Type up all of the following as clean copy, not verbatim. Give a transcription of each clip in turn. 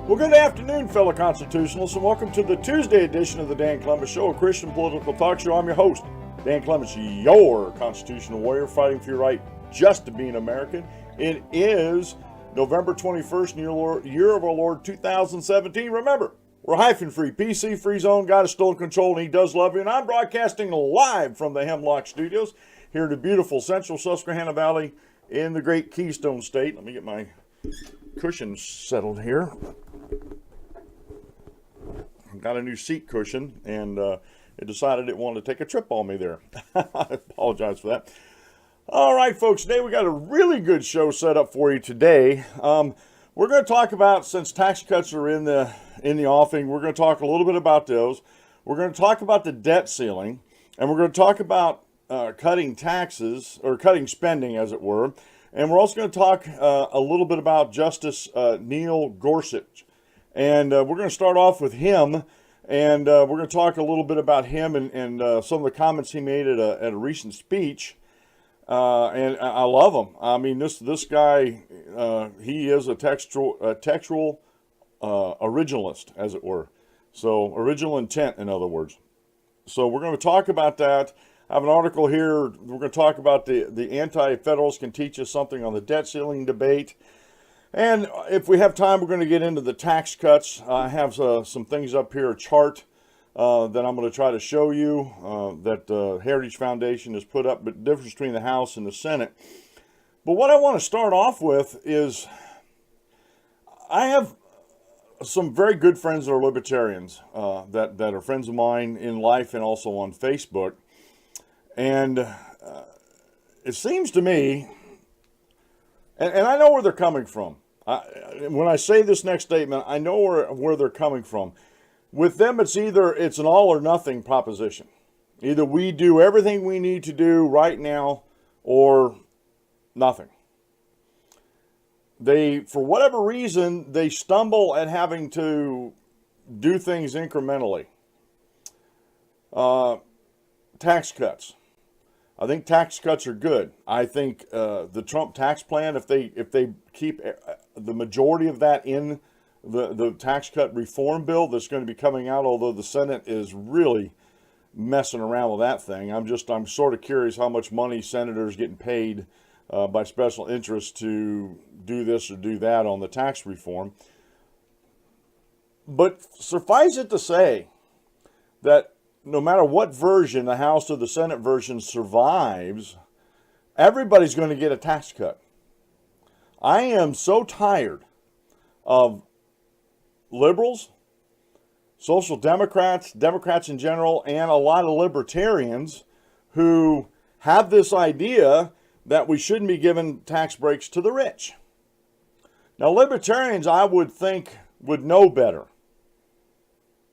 Well, good afternoon, fellow constitutionalists, and welcome to the Tuesday edition of the Dan Clements Show, a Christian political talk show. I'm your host, Dan Clements, your constitutional warrior, fighting for your right just to be an American. It is November 21st, year of our Lord 2017. Remember, we're hyphen-free, PC-free zone. God is still in control, and He does love you. And I'm broadcasting live from the Hemlock Studios here in the beautiful central Susquehanna Valley in the great Keystone State. Let me get my cushions settled here. Got a new seat cushion, and it decided it wanted to take a trip on me there. I apologize for that. All right, folks, today we got a really good show set up for you today. We're going to talk about, since tax cuts are in the offing, we're going to talk a little bit about those. We're going to talk about the debt ceiling, and we're going to talk about cutting taxes, or cutting spending, as it were. And we're also going to talk a little bit about Justice Neil Gorsuch. And we're going to start off with him, and we're going to talk a little bit about him and some of the comments he made at a recent speech. And I love him. I mean, this guy, he is a textual originalist, as it were. So, original intent, in other words. So we're going to talk about that. I have an article here. We're going to talk about the anti-federalists can teach us something on the debt ceiling debate. And if we have time, we're going to get into the tax cuts. I have some things up here, a chart that I'm going to try to show you that Heritage Foundation has put up, but the difference between the House and the Senate. But what I want to start off with is I have some very good friends that are libertarians that are friends of mine in life and also on Facebook. And it seems to me, and I know where they're coming from. When I say this next statement, I know where they're coming from. With them, it's an all or nothing proposition. Either we do everything we need to do right now or nothing. For whatever reason, they stumble at having to do things incrementally. Tax cuts. I think tax cuts are good. I think the Trump tax plan, if they keep the majority of that in the tax cut reform bill that's going to be coming out, although the Senate is really messing around with that thing. I'm sort of curious how much money senators getting paid by special interests to do this or do that on the tax reform. But suffice it to say that no matter what version, the House or the Senate version survives, everybody's going to get a tax cut. I am so tired of liberals, social democrats, Democrats in general, and a lot of libertarians who have this idea that we shouldn't be giving tax breaks to the rich. Now, libertarians, I would think, would know better.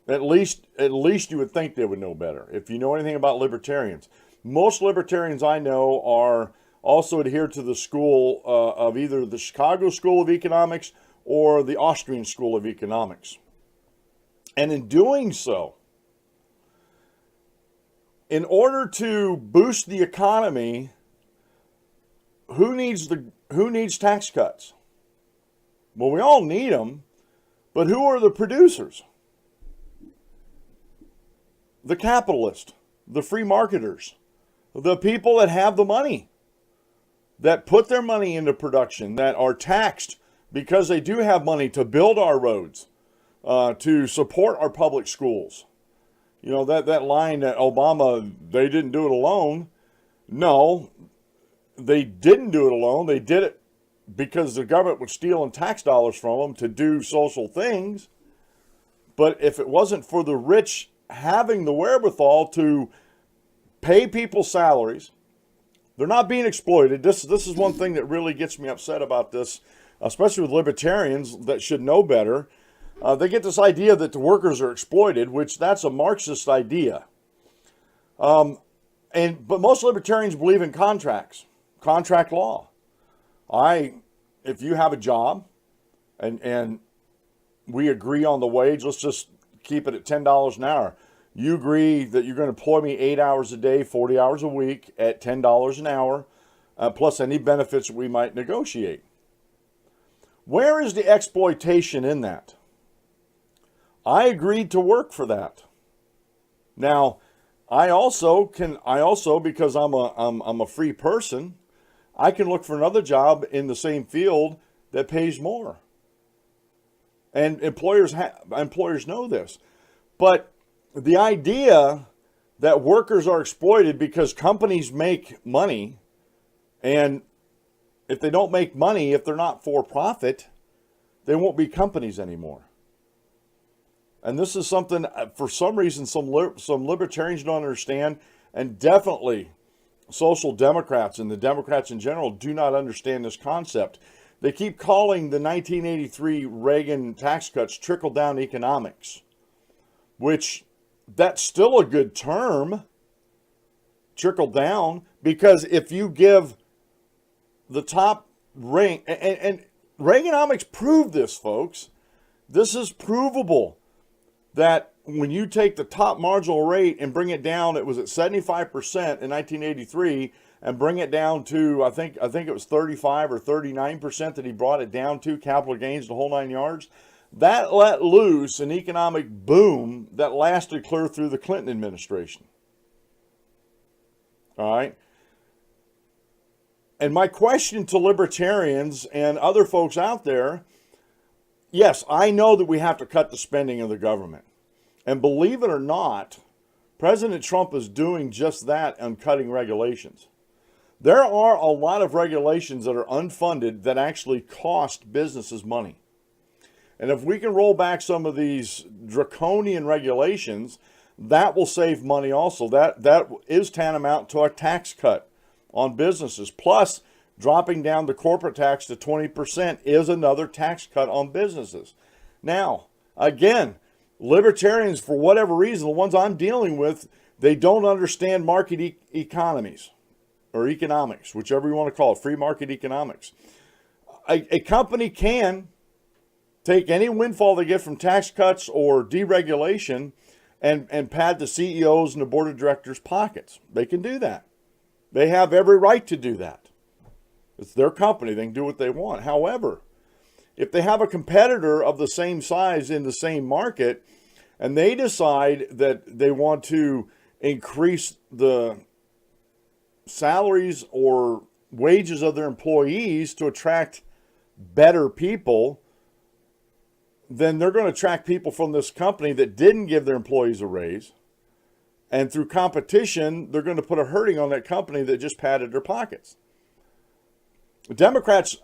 At least you would think they would know better. If you know anything about libertarians, most libertarians I know are also adhere to the school of either the Chicago School of Economics or the Austrian School of Economics. And in doing so, in order to boost the economy, who needs tax cuts? Well, we all need them, but who are the producers? The capitalists, the free marketers, the people that have the money, that put their money into production, that are taxed because they do have money to build our roads, to support our public schools. You know, that line that Obama, they didn't do it alone. No, they didn't do it alone. They did it because the government was stealing tax dollars from them to do social things. But if it wasn't for the rich having the wherewithal to pay people salaries, they're not being exploited. This is one thing that really gets me upset about this, especially with libertarians that should know better. They get this idea that the workers are exploited, which that's a Marxist idea. But most libertarians believe in contracts, contract law. If you have a job and we agree on the wage, let's just keep it at $10 an hour. You agree that you're going to employ me 8 hours a day, 40 hours a week at $10 an hour, plus any benefits that we might negotiate. Where is the exploitation in that? I agreed to work for that. Now, I also because I'm a free person, I can look for another job in the same field that pays more. And employers know this. But the idea that workers are exploited because companies make money, and if they don't make money, if they're not for profit, they won't be companies anymore. And this is something, for some reason, some libertarians don't understand, and definitely social democrats and the Democrats in general do not understand this concept. They keep calling the 1983 Reagan tax cuts trickle-down economics, which that's still a good term, trickle down, because if you give the top rank, and Reaganomics proved this, folks. This is provable, that when you take the top marginal rate and bring it down, it was at 75% in 1983, and bring it down to, I think it was 35 or 39% that he brought it down to, capital gains, the whole 9 yards. That let loose an economic boom that lasted clear through the Clinton administration. All right. And my question to libertarians and other folks out there, yes, I know that we have to cut the spending of the government. And believe it or not, President Trump is doing just that on cutting regulations. There are a lot of regulations that are unfunded that actually cost businesses money. And if we can roll back some of these draconian regulations, that will save money also. That is tantamount to a tax cut on businesses. Plus, dropping down the corporate tax to 20% is another tax cut on businesses. Now, again, libertarians, for whatever reason, the ones I'm dealing with, they don't understand market economies or economics, whichever you want to call it, free market economics. A company can take any windfall they get from tax cuts or deregulation and pad the CEOs and the board of directors' pockets. They can do that. They have every right to do that. It's their company. They can do what they want. However, if they have a competitor of the same size in the same market, and they decide that they want to increase the salaries or wages of their employees to attract better people, then they're going to attract people from this company that didn't give their employees a raise. And through competition, they're going to put a hurting on that company that just padded their pockets. Democrats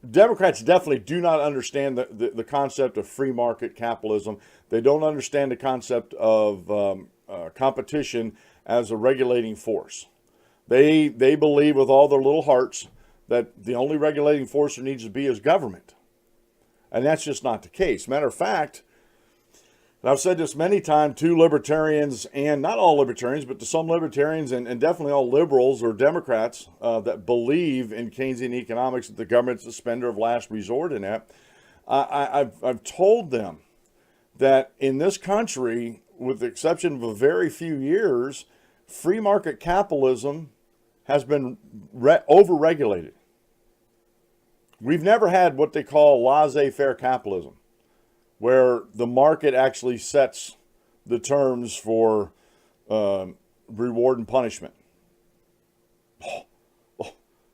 definitely do not understand the concept of free market capitalism. They don't understand the concept of competition as a regulating force. They believe with all their little hearts that the only regulating force there needs to be is government. And that's just not the case. Matter of fact, and I've said this many times to libertarians, and not all libertarians, but to some libertarians and definitely all liberals or Democrats that believe in Keynesian economics, that the government's the spender of last resort in that. I've told them that in this country, with the exception of a very few years, free market capitalism has been over-regulated. We've never had what they call laissez-faire capitalism, where the market actually sets the terms for reward and punishment.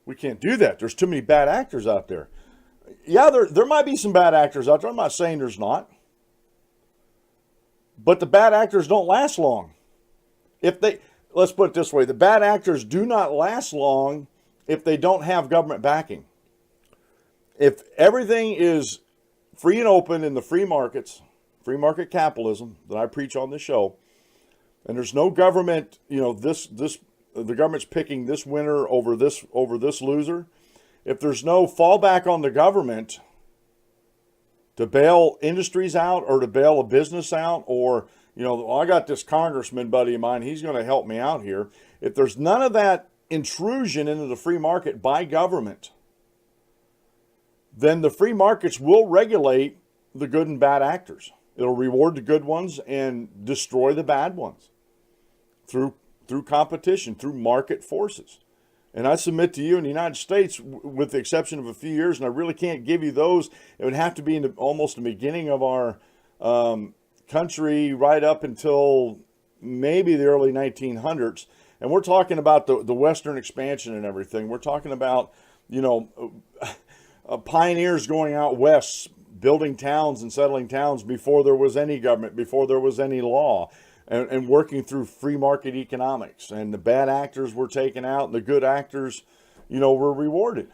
We can't do that. There's too many bad actors out there. Yeah, there might be some bad actors out there. I'm not saying there's not. But the bad actors don't last long. Let's put it this way, the bad actors do not last long if they don't have government backing. If everything is free and open in the free markets, free market capitalism that I preach on this show, and there's no government, the government's picking this winner over this loser. If there's no fallback on the government to bail industries out or to bail a business out, or I got this congressman buddy of mine, he's going to help me out here. If there's none of that intrusion into the free market by government, then the free markets will regulate the good and bad actors. It'll reward the good ones and destroy the bad ones through competition, through market forces. And I submit to you, in the United States, with the exception of a few years, and I really can't give you those, it would have to be in almost the beginning of our country right up until maybe the early 1900s. And we're talking about the Western expansion and everything. We're talking about, pioneers going out west, building towns and settling towns before there was any government, before there was any law, and working through free market economics. And the bad actors were taken out, and the good actors, were rewarded.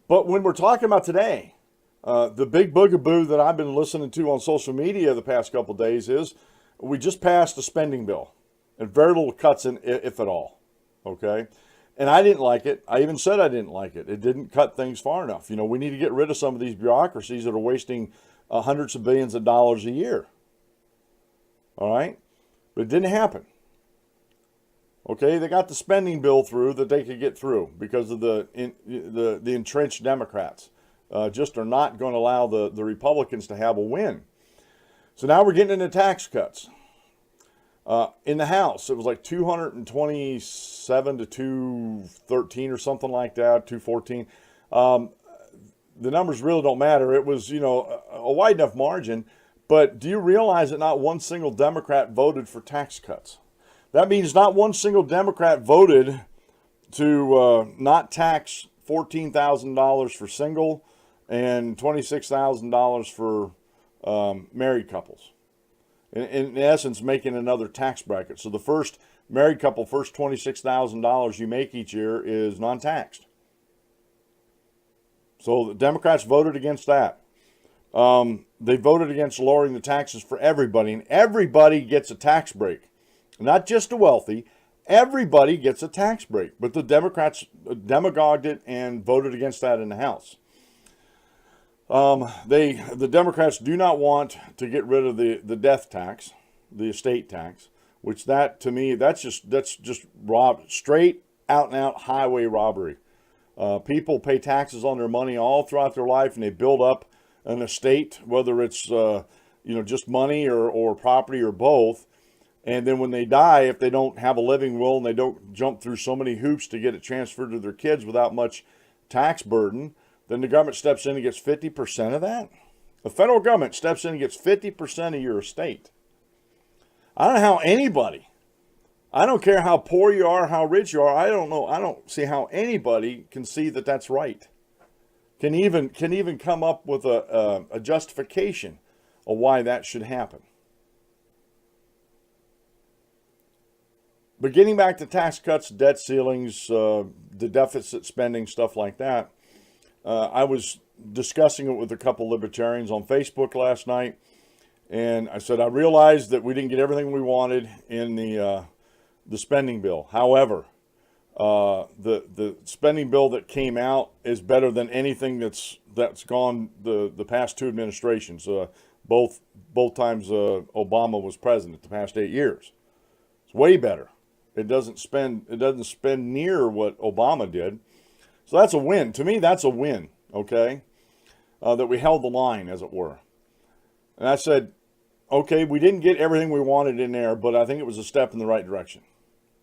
But when we're talking about today, the big boogaboo that I've been listening to on social media the past couple of days is we just passed a spending bill. And very little cuts in, if at all, okay? And I didn't like it. I even said I didn't like it. It didn't cut things far enough. We need to get rid of some of these bureaucracies that are wasting hundreds of billions of dollars a year, all right? But it didn't happen, okay? They got the spending bill through that they could get through because of the entrenched Democrats. Just are not going to allow the Republicans to have a win. So now we're getting into tax cuts. In the House, it was like 227 to 213 or something like that, 214. The numbers really don't matter. It was, a wide enough margin. But do you realize that not one single Democrat voted for tax cuts? That means not one single Democrat voted to not tax $14,000 for single and $26,000 for married couples. In essence, making another tax bracket. So the first married couple, first $26,000 you make each year is non-taxed. So the Democrats voted against that. They voted against lowering the taxes for everybody, and everybody gets a tax break. Not just the wealthy, everybody gets a tax break. But the Democrats demagogued it and voted against that in the House. The Democrats do not want to get rid of the death tax, the estate tax, which to me, that's just straight out and out highway robbery. People pay taxes on their money all throughout their life, and they build up an estate, whether it's, just money or property or both. And then when they die, if they don't have a living will and they don't jump through so many hoops to get it transferred to their kids without much tax burden, then the government steps in and gets 50% of that. The federal government steps in and gets 50% of your estate. I don't know how anybody, I don't care how poor you are, how rich you are, I don't see how anybody can see that that's right. Can even come up with a justification of why that should happen. But getting back to tax cuts, debt ceilings, the deficit spending, stuff like that, I was discussing it with a couple libertarians on Facebook last night, and I said I realized that we didn't get everything we wanted in the spending bill. However, the spending bill that came out is better than anything that's gone the past two administrations. Both times Obama was president the past 8 years. It's way better. It doesn't spend near what Obama did. So that's a win. To me, that's a win, okay? That we held the line, as it were. And I said, okay, we didn't get everything we wanted in there, but I think it was a step in the right direction.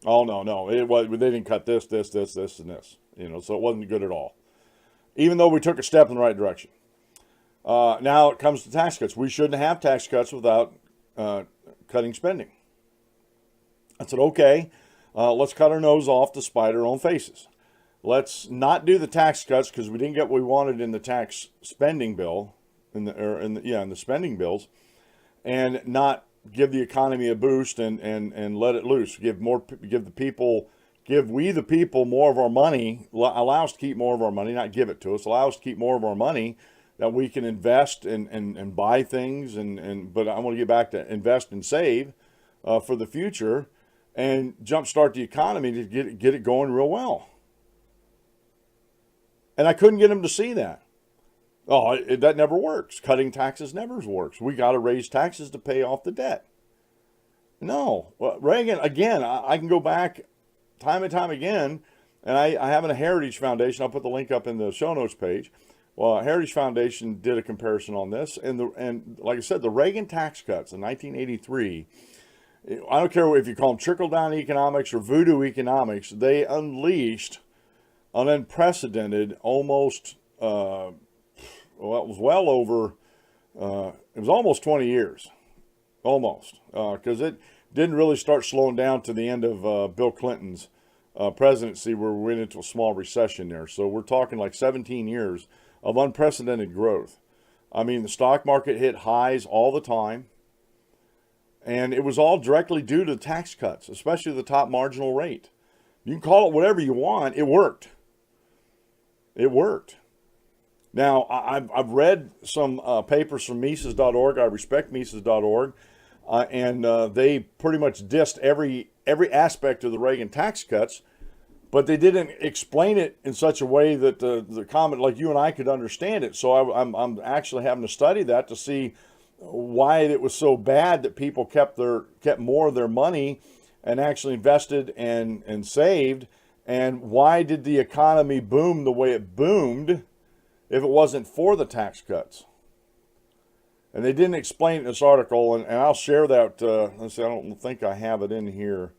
Oh, no. They didn't cut this, and this. So it wasn't good at all. Even though we took a step in the right direction. Now it comes to tax cuts. We shouldn't have tax cuts without cutting spending. I said, okay, let's cut our nose off to spite our own faces. Let's not do the tax cuts because we didn't get what we wanted in the tax spending bill, in the spending bills, and not give the economy a boost and let it loose. Give the people more of our money. Allow us to keep more of our money, not give it to us. Allow us to keep more of our money that we can invest and buy things. But I want to get back to invest and save for the future and jumpstart the economy to get it going real well. And I couldn't get them to see that. Oh, that never works. Cutting taxes never works. We got to raise taxes to pay off the debt. No. Well, Reagan, again, I can go back time and time again, and I have a Heritage Foundation. I'll put the link up in the show notes page. Well, Heritage Foundation did a comparison on this, and like I said, the Reagan tax cuts in 1983, I don't care if you call them trickle-down economics or voodoo economics, they unleashed an unprecedented, almost, it was well over It was almost 20 years, almost, because it didn't really start slowing down to the end of Bill Clinton's presidency, where we went into a small recession there. So we're talking like 17 years of unprecedented growth. I mean, the stock market hit highs all the time, and it was all directly due to tax cuts, especially the top marginal rate. You can call it whatever you want. It worked. It worked. Now, I've read some papers from Mises.org. I respect Mises.org. And they pretty much dissed every aspect of the Reagan tax cuts, but they didn't explain it in such a way that the common, like you and I, could understand it. So I'm actually having to study that to see why it was so bad that people kept more of their money and actually invested and saved, and why did the economy boom the way it boomed if it wasn't for the tax cuts. And they didn't explain it in this article, and I'll share that. Let's see, I don't think I have it in here.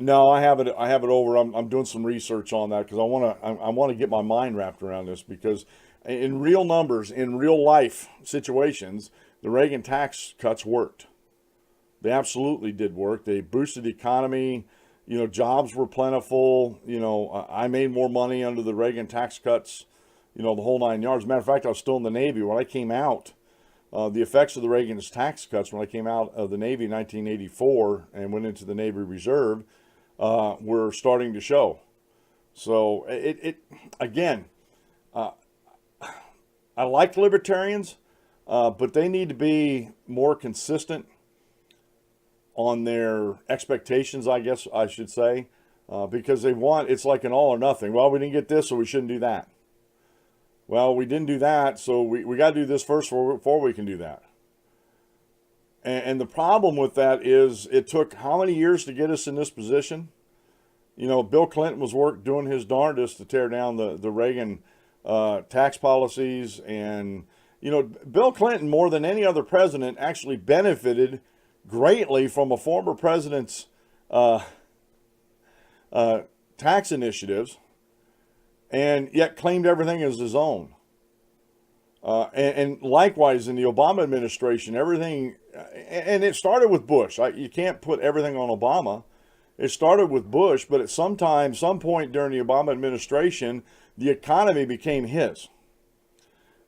No, I have it over. I'm doing some research on that because I want to get my mind wrapped around this, because in real numbers, in real life situations, the Reagan tax cuts worked. They absolutely did work. They boosted the economy. You know, jobs were plentiful. You know, I made more money under the Reagan tax cuts. You know, the whole 9 yards. As a matter of fact, I was still in the Navy when I came out. The effects of the Reagan's tax cuts when I came out of the Navy in 1984 and went into the Navy Reserve were starting to show. So again, I like libertarians, but they need to be more consistent on their expectations, I guess I should say, because it's like an all or nothing. Well, we didn't get this, so we shouldn't do that. Well, we didn't do that, so we got to do this first before we can do that. And the problem with that is it took how many years to get us in this position? You know, Bill Clinton was doing his darndest to tear down the Reagan tax policies. And, you know, Bill Clinton, more than any other president, actually benefited greatly from a former president's tax initiatives, and yet claimed everything as his own. And likewise in the Obama administration, everything, and it started with Bush. You can't put everything on Obama. It started with Bush, but at some point during the Obama administration, the economy became his.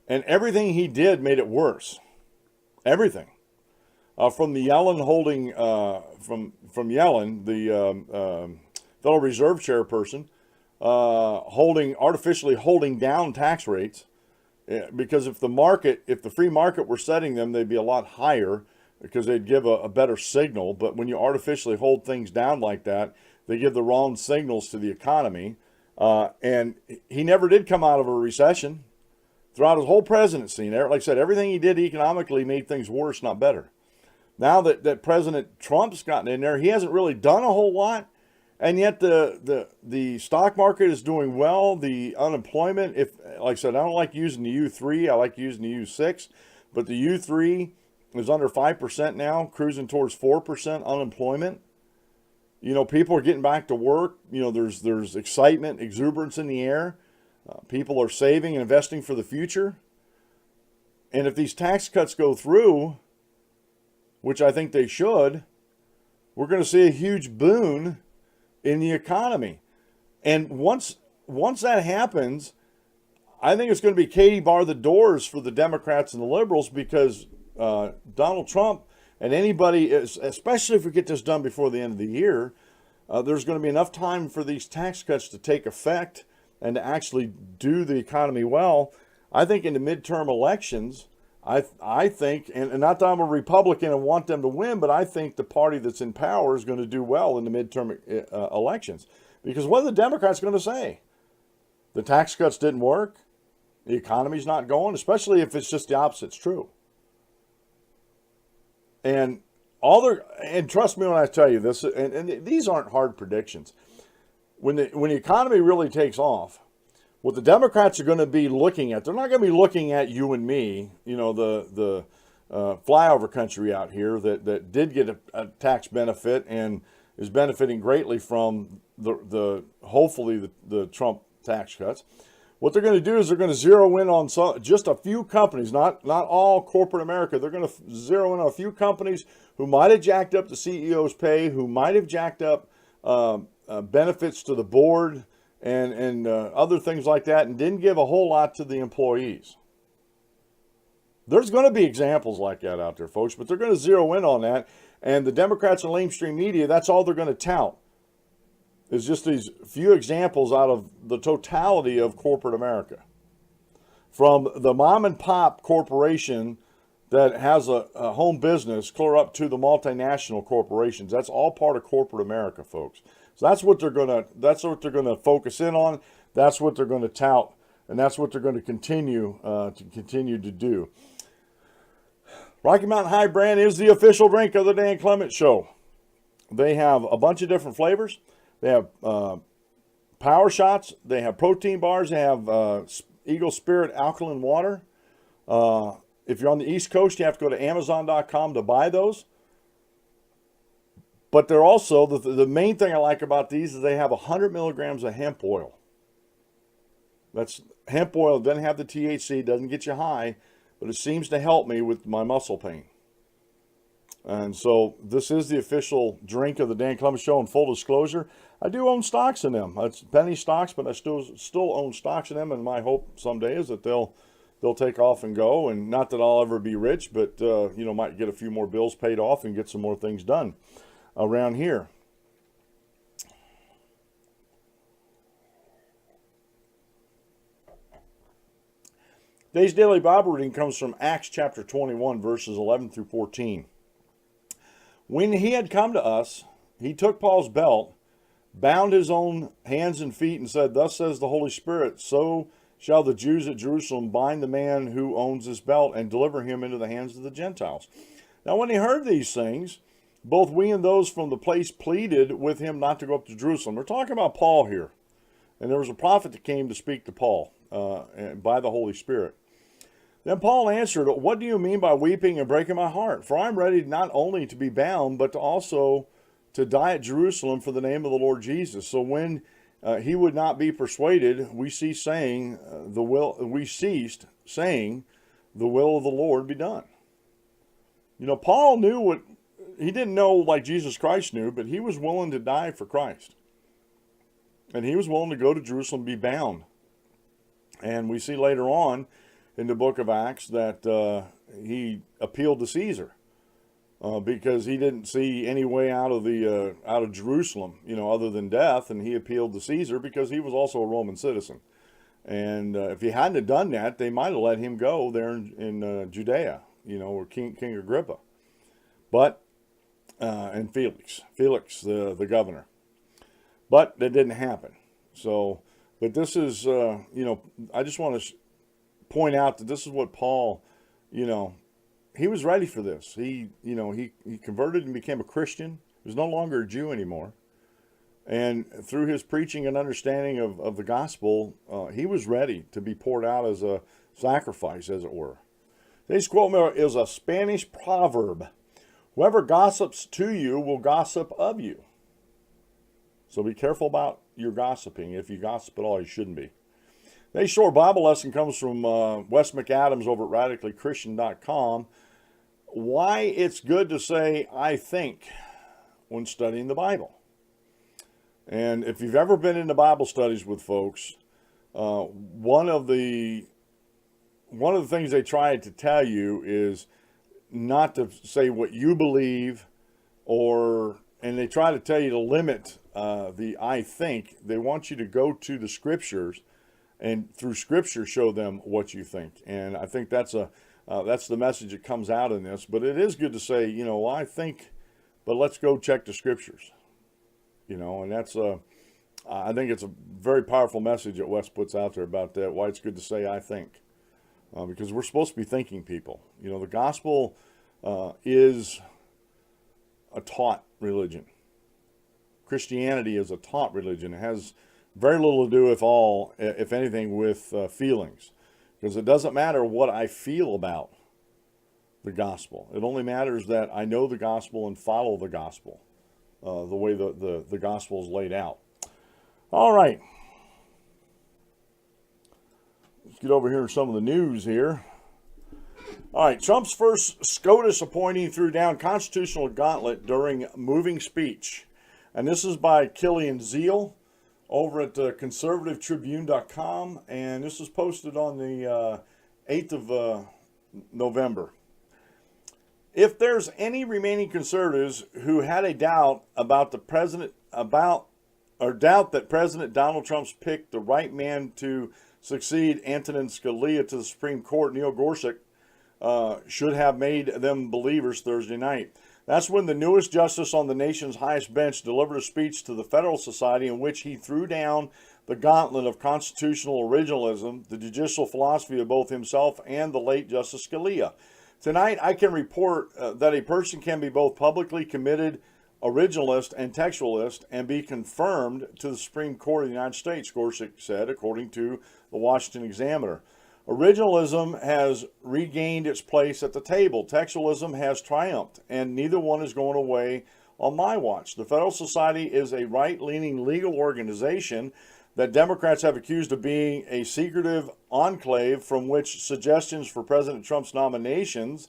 And everything he did made it worse. Everything. From the Yellen holding, from Yellen, the Federal Reserve chairperson, artificially holding down tax rates, because if the free market were setting them, they'd be a lot higher because they'd give a better signal. But when you artificially hold things down like that, they give the wrong signals to the economy. And he never did come out of a recession throughout his whole presidency. Like I said, everything he did economically made things worse, not better. Now that President Trump's gotten in there, he hasn't really done a whole lot. And yet the stock market is doing well. The unemployment, like I said, I don't like using the U3. I like using the U6. But the U3 is under 5% now, cruising towards 4% unemployment. You know, people are getting back to work. You know, there's excitement, exuberance in the air. People are saving and investing for the future. And if these tax cuts go through, which I think they should, we're going to see a huge boon in the economy. And once that happens, I think it's going to be Katie bar the doors for the Democrats and the liberals, because Donald Trump and anybody, especially if we get this done before the end of the year, there's going to be enough time for these tax cuts to take effect and to actually do the economy well. I think in the midterm elections, I think, and not that I'm a Republican and want them to win, but I think the party that's in power is going to do well in the midterm elections. Because what are the Democrats going to say? The tax cuts didn't work. The economy's not going, especially if it's just the opposite's true. And trust me when I tell you this, and these aren't hard predictions. When the economy really takes off, what the Democrats are going to be looking at, they're not going to be looking at you and me, you know, the flyover country out here that did get a tax benefit and is benefiting greatly from hopefully the Trump tax cuts. What they're going to do is they're going to zero in on just a few companies, not all corporate America. They're going to zero in on a few companies who might have jacked up the CEO's pay, who might have jacked up benefits to the board and other things like that, and didn't give a whole lot to the employees. There's going to be examples like that out there, folks, but they're going to zero in on that. And the Democrats and lamestream media, that's all they're going to tout. It's just these few examples out of the totality of corporate America. From the mom and pop corporation that has a home business clear up to the multinational corporations. That's all part of corporate America, folks. So that's what they're gonna focus in on. That's what they're going to tout, and that's what they're going to continue to do. Rocky Mountain High brand is the official drink of the Dan Clement Show. They have a bunch of different flavors. They have power shots. They have protein bars. They have Eagle Spirit alkaline water. If you're on the East Coast, you have to go to Amazon.com to buy those. But they're also, the main thing I like about these is they have 100 milligrams of hemp oil. That's hemp oil. It doesn't have the THC. Doesn't get you high, but it seems to help me with my muscle pain. And so this is the official drink of the Dan Clement Show. In full disclosure, I do own stocks in them. It's penny stocks, but I still own stocks in them. And my hope someday is that they'll take off and go. And not that I'll ever be rich, but might get a few more bills paid off and get some more things done around here. Today's daily Bible reading comes from Acts chapter 21, verses 11 through 14. When he had come to us, he took Paul's belt, bound his own hands and feet, and said, "Thus says the Holy Spirit, so shall the Jews at Jerusalem bind the man who owns this belt and deliver him into the hands of the Gentiles." Now when he heard these things, both we and those from the place pleaded with him not to go up to Jerusalem. We're talking about Paul here. And there was a prophet that came to speak to Paul by the Holy Spirit. Then Paul answered, "What do you mean by weeping and breaking my heart? For I am ready not only to be bound, but also to die at Jerusalem for the name of the Lord Jesus." So when he would not be persuaded, we ceased saying, "The will of the Lord be done." Paul knew what he didn't know like Jesus Christ knew, but he was willing to die for Christ. And he was willing to go to Jerusalem and be bound. And we see later on in the book of Acts that he appealed to Caesar because he didn't see any way out of Jerusalem, other than death, and he appealed to Caesar because he was also a Roman citizen. And if he hadn't have done that, they might have let him go there in Judea, or King Agrippa, and Felix, the governor. But that didn't happen. So, but this is, I just want to point out that this is what Paul, he was ready for this. He converted and became a Christian. He was no longer a Jew anymore. And through his preaching and understanding of the gospel, he was ready to be poured out as a sacrifice, as it were. Today's quote is a Spanish proverb. "Whoever gossips to you will gossip of you." So be careful about your gossiping. If you gossip at all, you shouldn't be. Today's short Bible lesson comes from Wes McAdams over at radicallychristian.com. Why it's good to say "I think" when studying the Bible. And if you've ever been into Bible studies with folks, one of the things they try to tell you is not to say what you believe, and they try to tell you to limit the "I think." They want you to go to the scriptures, and through scripture show them what you think. And I think that's the message that comes out in this. But it is good to say, "I think, but let's go check the scriptures." And that's I think it's a very powerful message that Wes puts out there about that. Why it's good to say "I think," because we're supposed to be thinking people. The gospel is a taught religion. Christianity is a taught religion. It has very little to do, if anything, with feelings, because it doesn't matter what I feel about the gospel. It only matters that I know the gospel and follow the gospel the way the gospel is laid out. All right. get over here to some of the news here. All right, Trump's first SCOTUS appointee threw down constitutional gauntlet during moving speech. And this is by Killian Zeal over at conservativetribune.com. And this was posted on the 8th of November. If there's any remaining conservatives who had a doubt about the president, doubt that President Donald Trump's picked the right man to succeed Antonin Scalia to the Supreme Court, Neil Gorsuch should have made them believers Thursday night. That's when the newest justice on the nation's highest bench delivered a speech to the Federal Society in which he threw down the gauntlet of constitutional originalism, the judicial philosophy of both himself and the late Justice Scalia. Tonight, I can report that a person can be both publicly committed originalist and textualist and be confirmed to the Supreme Court of the United States, Gorsuch said, according to the Washington Examiner. Originalism has regained its place at the table. Textualism has triumphed, and neither one is going away on my watch. The Federal Society is a right-leaning legal organization that Democrats have accused of being a secretive enclave from which suggestions for President Trump's nominations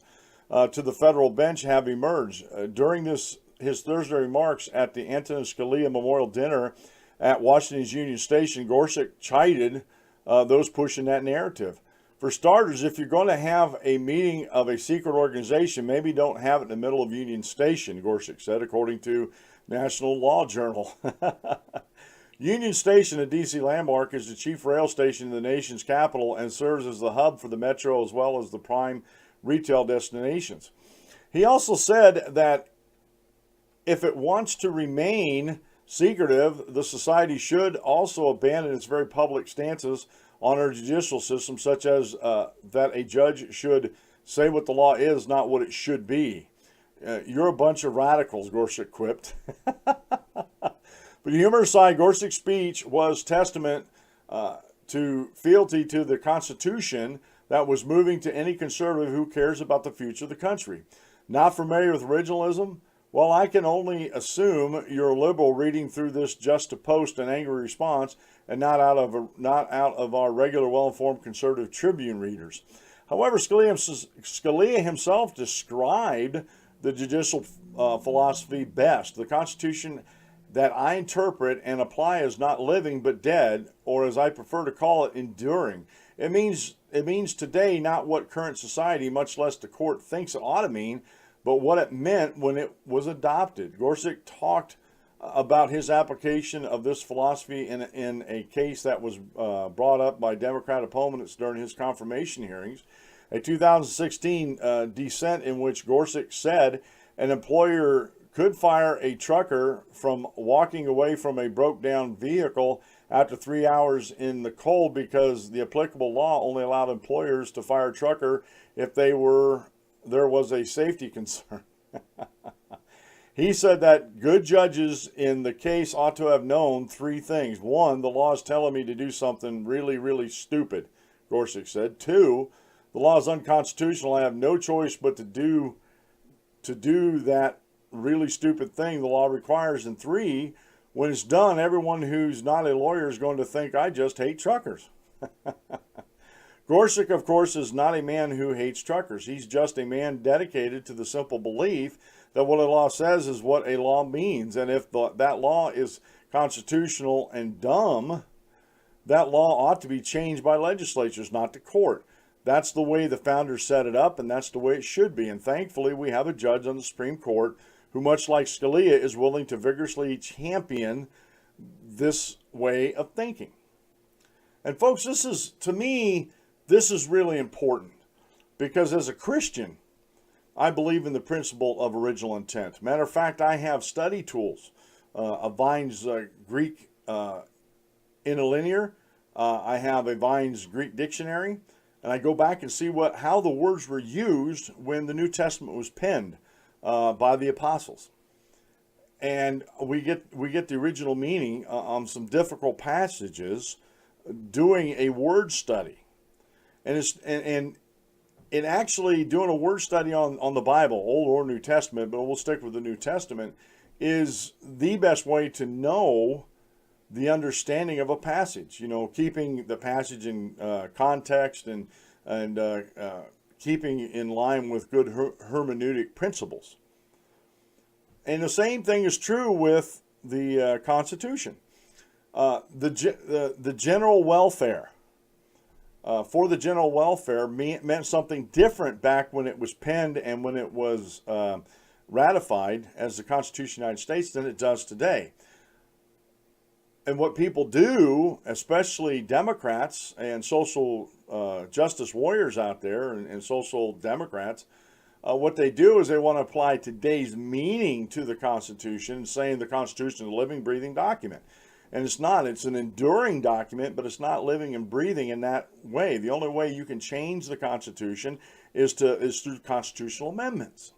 to the federal bench have emerged. During his Thursday remarks at the Antonin Scalia Memorial Dinner at Washington's Union Station, Gorsuch chided those pushing that narrative. For starters, if you're going to have a meeting of a secret organization, maybe don't have it in the middle of Union Station, Gorsuch said, according to National Law Journal. Union Station, a D.C. landmark, is the chief rail station in the nation's capital and serves as the hub for the metro as well as the prime retail destinations. He also said that if it wants to remain secretive, the society should also abandon its very public stances on our judicial system, such as that a judge should say what the law is, not what it should be. You're a bunch of radicals, Gorsuch quipped. But the humor aside, Gorsuch's speech was testament to fealty to the Constitution that was moving to any conservative who cares about the future of the country. Not familiar with originalism? Well, I can only assume you're a liberal reading through this just to post an angry response and not out of our regular well-informed conservative Tribune readers. However, Scalia himself described the judicial philosophy best. The Constitution that I interpret and apply is not living but dead, or as I prefer to call it, enduring. It means today not what current society, much less the court, thinks it ought to mean, but what it meant when it was adopted. Gorsuch talked about his application of this philosophy in a case that was brought up by Democrat opponents during his confirmation hearings, a 2016 dissent in which Gorsuch said an employer could fire a trucker from walking away from a broke-down vehicle after 3 hours in the cold because the applicable law only allowed employers to fire a trucker if there was a safety concern. He said that good judges in the case ought to have known three things. One, the law is telling me to do something really, really stupid, Gorsuch said. Two, the law is unconstitutional. I have no choice but to do that really stupid thing the law requires. And three, when it's done, everyone who's not a lawyer is going to think I just hate truckers. Gorsuch, of course, is not a man who hates truckers. He's just a man dedicated to the simple belief that what a law says is what a law means. And if that law is constitutional and dumb, that law ought to be changed by legislatures, not the court. That's the way the founders set it up, and that's the way it should be. And thankfully, we have a judge on the Supreme Court who, much like Scalia, is willing to vigorously champion this way of thinking. And folks, to me, this is really important because as a Christian, I believe in the principle of original intent. Matter of fact, I have study tools, a Vine's Greek interlinear. I have a Vine's Greek dictionary, and I go back and see how the words were used when the New Testament was penned by the apostles. And we get the original meaning on some difficult passages doing a word study. And actually doing a word study on the Bible, Old or New Testament, but we'll stick with the New Testament, is the best way to know the understanding of a passage. You know, keeping the passage in context and keeping in line with good hermeneutic principles. And the same thing is true with the Constitution. The general welfare. For the general welfare meant something different back when it was penned and when it was ratified as the Constitution of the United States than it does today. And what people do, especially Democrats and social justice warriors out there and social democrats, what they do is they want to apply today's meaning to the Constitution, saying the Constitution is a living, breathing document. And it's not. It's an enduring document, but it's not living and breathing in that way. The only way you can change the Constitution is through constitutional amendments.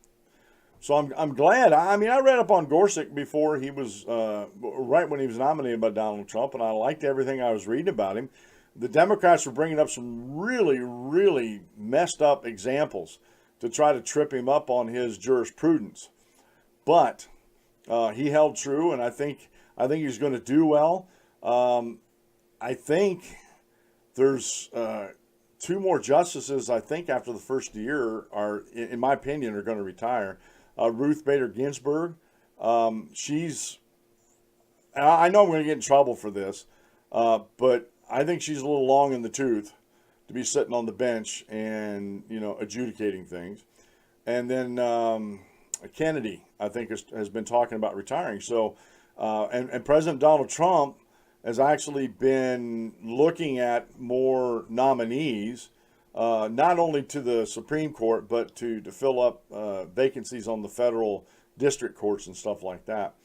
So I'm glad. I mean, I read up on Gorsuch before he was, right when he was nominated by Donald Trump, and I liked everything I was reading about him. The Democrats were bringing up some really, really messed up examples to try to trip him up on his jurisprudence. But he held true, and I think he's going to do well. I think there's two more justices, I think, after the first year are, in my opinion, are going to retire. Ruth Bader Ginsburg. She's, I know I'm going to get in trouble for this, but I think she's a little long in the tooth to be sitting on the bench and, you know, adjudicating things. And then Kennedy, I think, has been talking about retiring. So, and President Donald Trump has actually been looking at more nominees, not only to the Supreme Court, but to fill up vacancies on the federal district courts and stuff like that.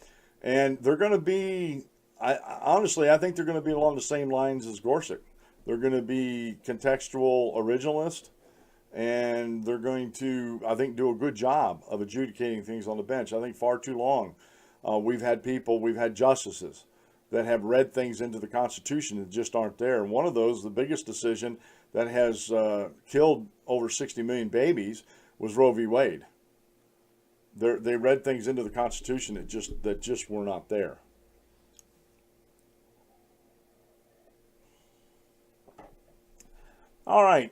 And they're going to be, honestly, I think they're going to be along the same lines as Gorsuch. They're going to be contextual originalist, and they're going to, I think, do a good job of adjudicating things on the bench. I think far too long we've had justices that have read things into the Constitution that just aren't there. And one of those, the biggest decision that has killed over 60 million babies, was Roe v. Wade. They read things into the Constitution that just were not there. All right.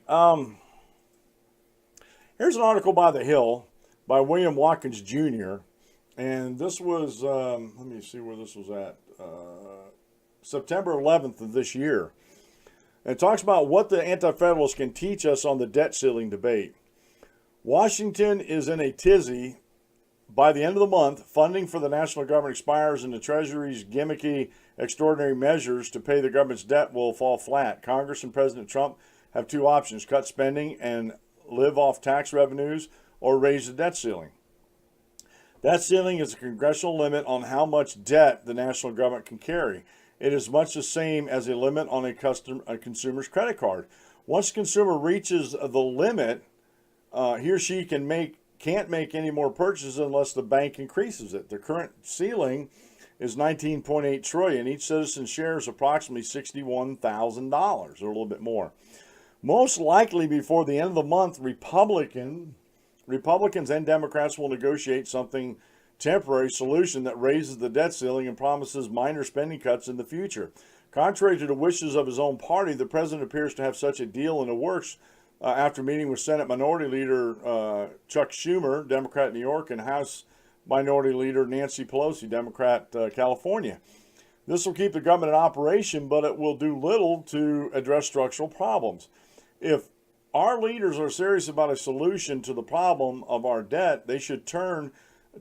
Here's an article by The Hill by William Watkins Jr. And this was, let me see where this was at, September 11th of this year. And it talks about what the Anti-Federalists can teach us on the debt ceiling debate. Washington is in a tizzy. By the end of the month, funding for the national government expires and the Treasury's gimmicky extraordinary measures to pay the government's debt will fall flat. Congress and President Trump have two options: cut spending and live off tax revenues, or raise the debt ceiling. That ceiling is a congressional limit on how much debt the national government can carry. It is much the same as a limit on a consumer's credit card. Once the consumer reaches the limit, he or she can't make any more purchases unless the bank increases it. The current ceiling is $19.8 trillion. Each citizen shares approximately $61,000, or a little bit more. Most likely before the end of the month, Republicans and Democrats will negotiate something temporary solution that raises the debt ceiling and promises minor spending cuts in the future. Contrary to the wishes of his own party, the president appears to have such a deal in the works after meeting with Senate Minority Leader Chuck Schumer, Democrat New York, and House Minority Leader Nancy Pelosi, Democrat California. This will keep the government in operation, but it will do little to address structural problems. If our leaders are serious about a solution to the problem of our debt, they should turn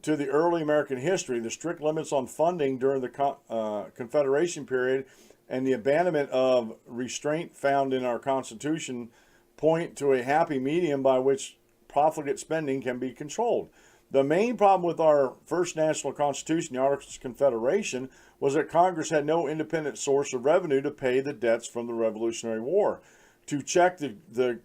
to the early American history, the strict limits on funding during the Confederation period, and the abandonment of restraint found in our Constitution point to a happy medium by which profligate spending can be controlled. The main problem with our first national constitution, the Articles of Confederation, was that Congress had no independent source of revenue to pay the debts from the Revolutionary War. To check the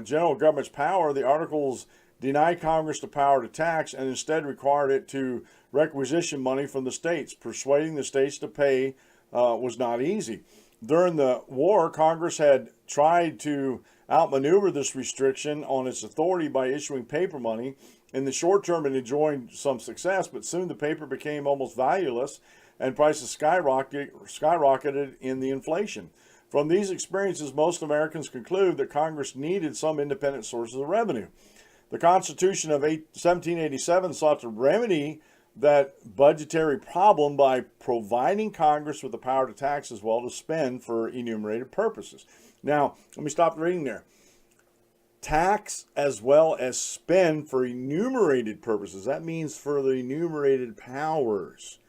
general government's power, the Articles denied Congress the power to tax and instead required it to requisition money from the states. Persuading the states to pay was not easy. During the war, Congress had tried to outmaneuver this restriction on its authority by issuing paper money. In the short term, it enjoyed some success, but soon the paper became almost valueless and prices skyrocketed in the inflation. From these experiences, most Americans conclude that Congress needed some independent sources of revenue. The Constitution of 1787 sought to remedy that budgetary problem by providing Congress with the power to tax as well as spend for enumerated purposes. Now, let me stop reading there. Tax as well as spend for enumerated purposes. That means for the enumerated powers.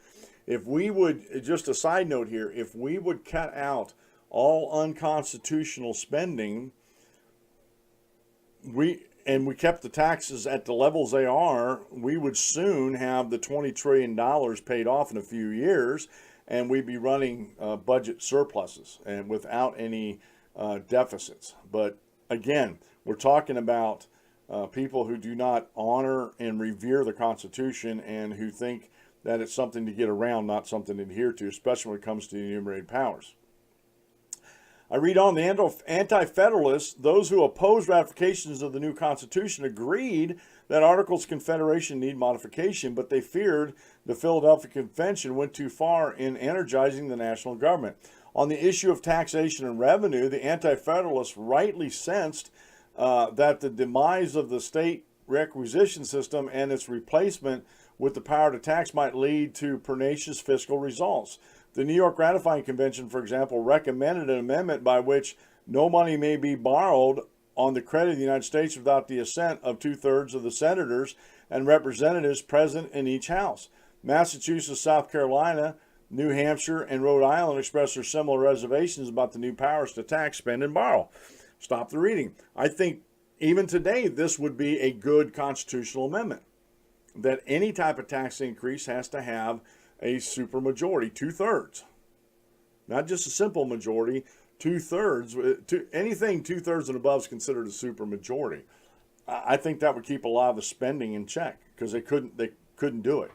If we would, just a side note here, if we would cut out all unconstitutional spending, we kept the taxes at the levels they are, we would soon have the $20 trillion paid off in a few years, and we'd be running budget surpluses and without any deficits. But again, we're talking about people who do not honor and revere the Constitution and who think that it's something to get around, not something to adhere to, especially when it comes to the enumerated powers. I read on, the anti-federalists, those who oppose ratifications of the new Constitution, agreed that Articles of Confederation need modification, but they feared the Philadelphia Convention went too far in energizing the national government. On the issue of taxation and revenue, the anti-federalists rightly sensed that the demise of the state requisition system and its replacement with the power to tax might lead to pernicious fiscal results. The New York Ratifying Convention, for example, recommended an amendment by which no money may be borrowed on the credit of the United States without the assent of 2/3 of the senators and representatives present in each house. Massachusetts, South Carolina, New Hampshire, and Rhode Island expressed their similar reservations about the new powers to tax, spend, and borrow. Stop the reading. I think even today this would be a good constitutional amendment, that any type of tax increase has to have a supermajority, 2/3. Not just a simple majority, 2/3. Anything 2/3 and above is considered a supermajority. I think that would keep a lot of the spending in check because they couldn't do it,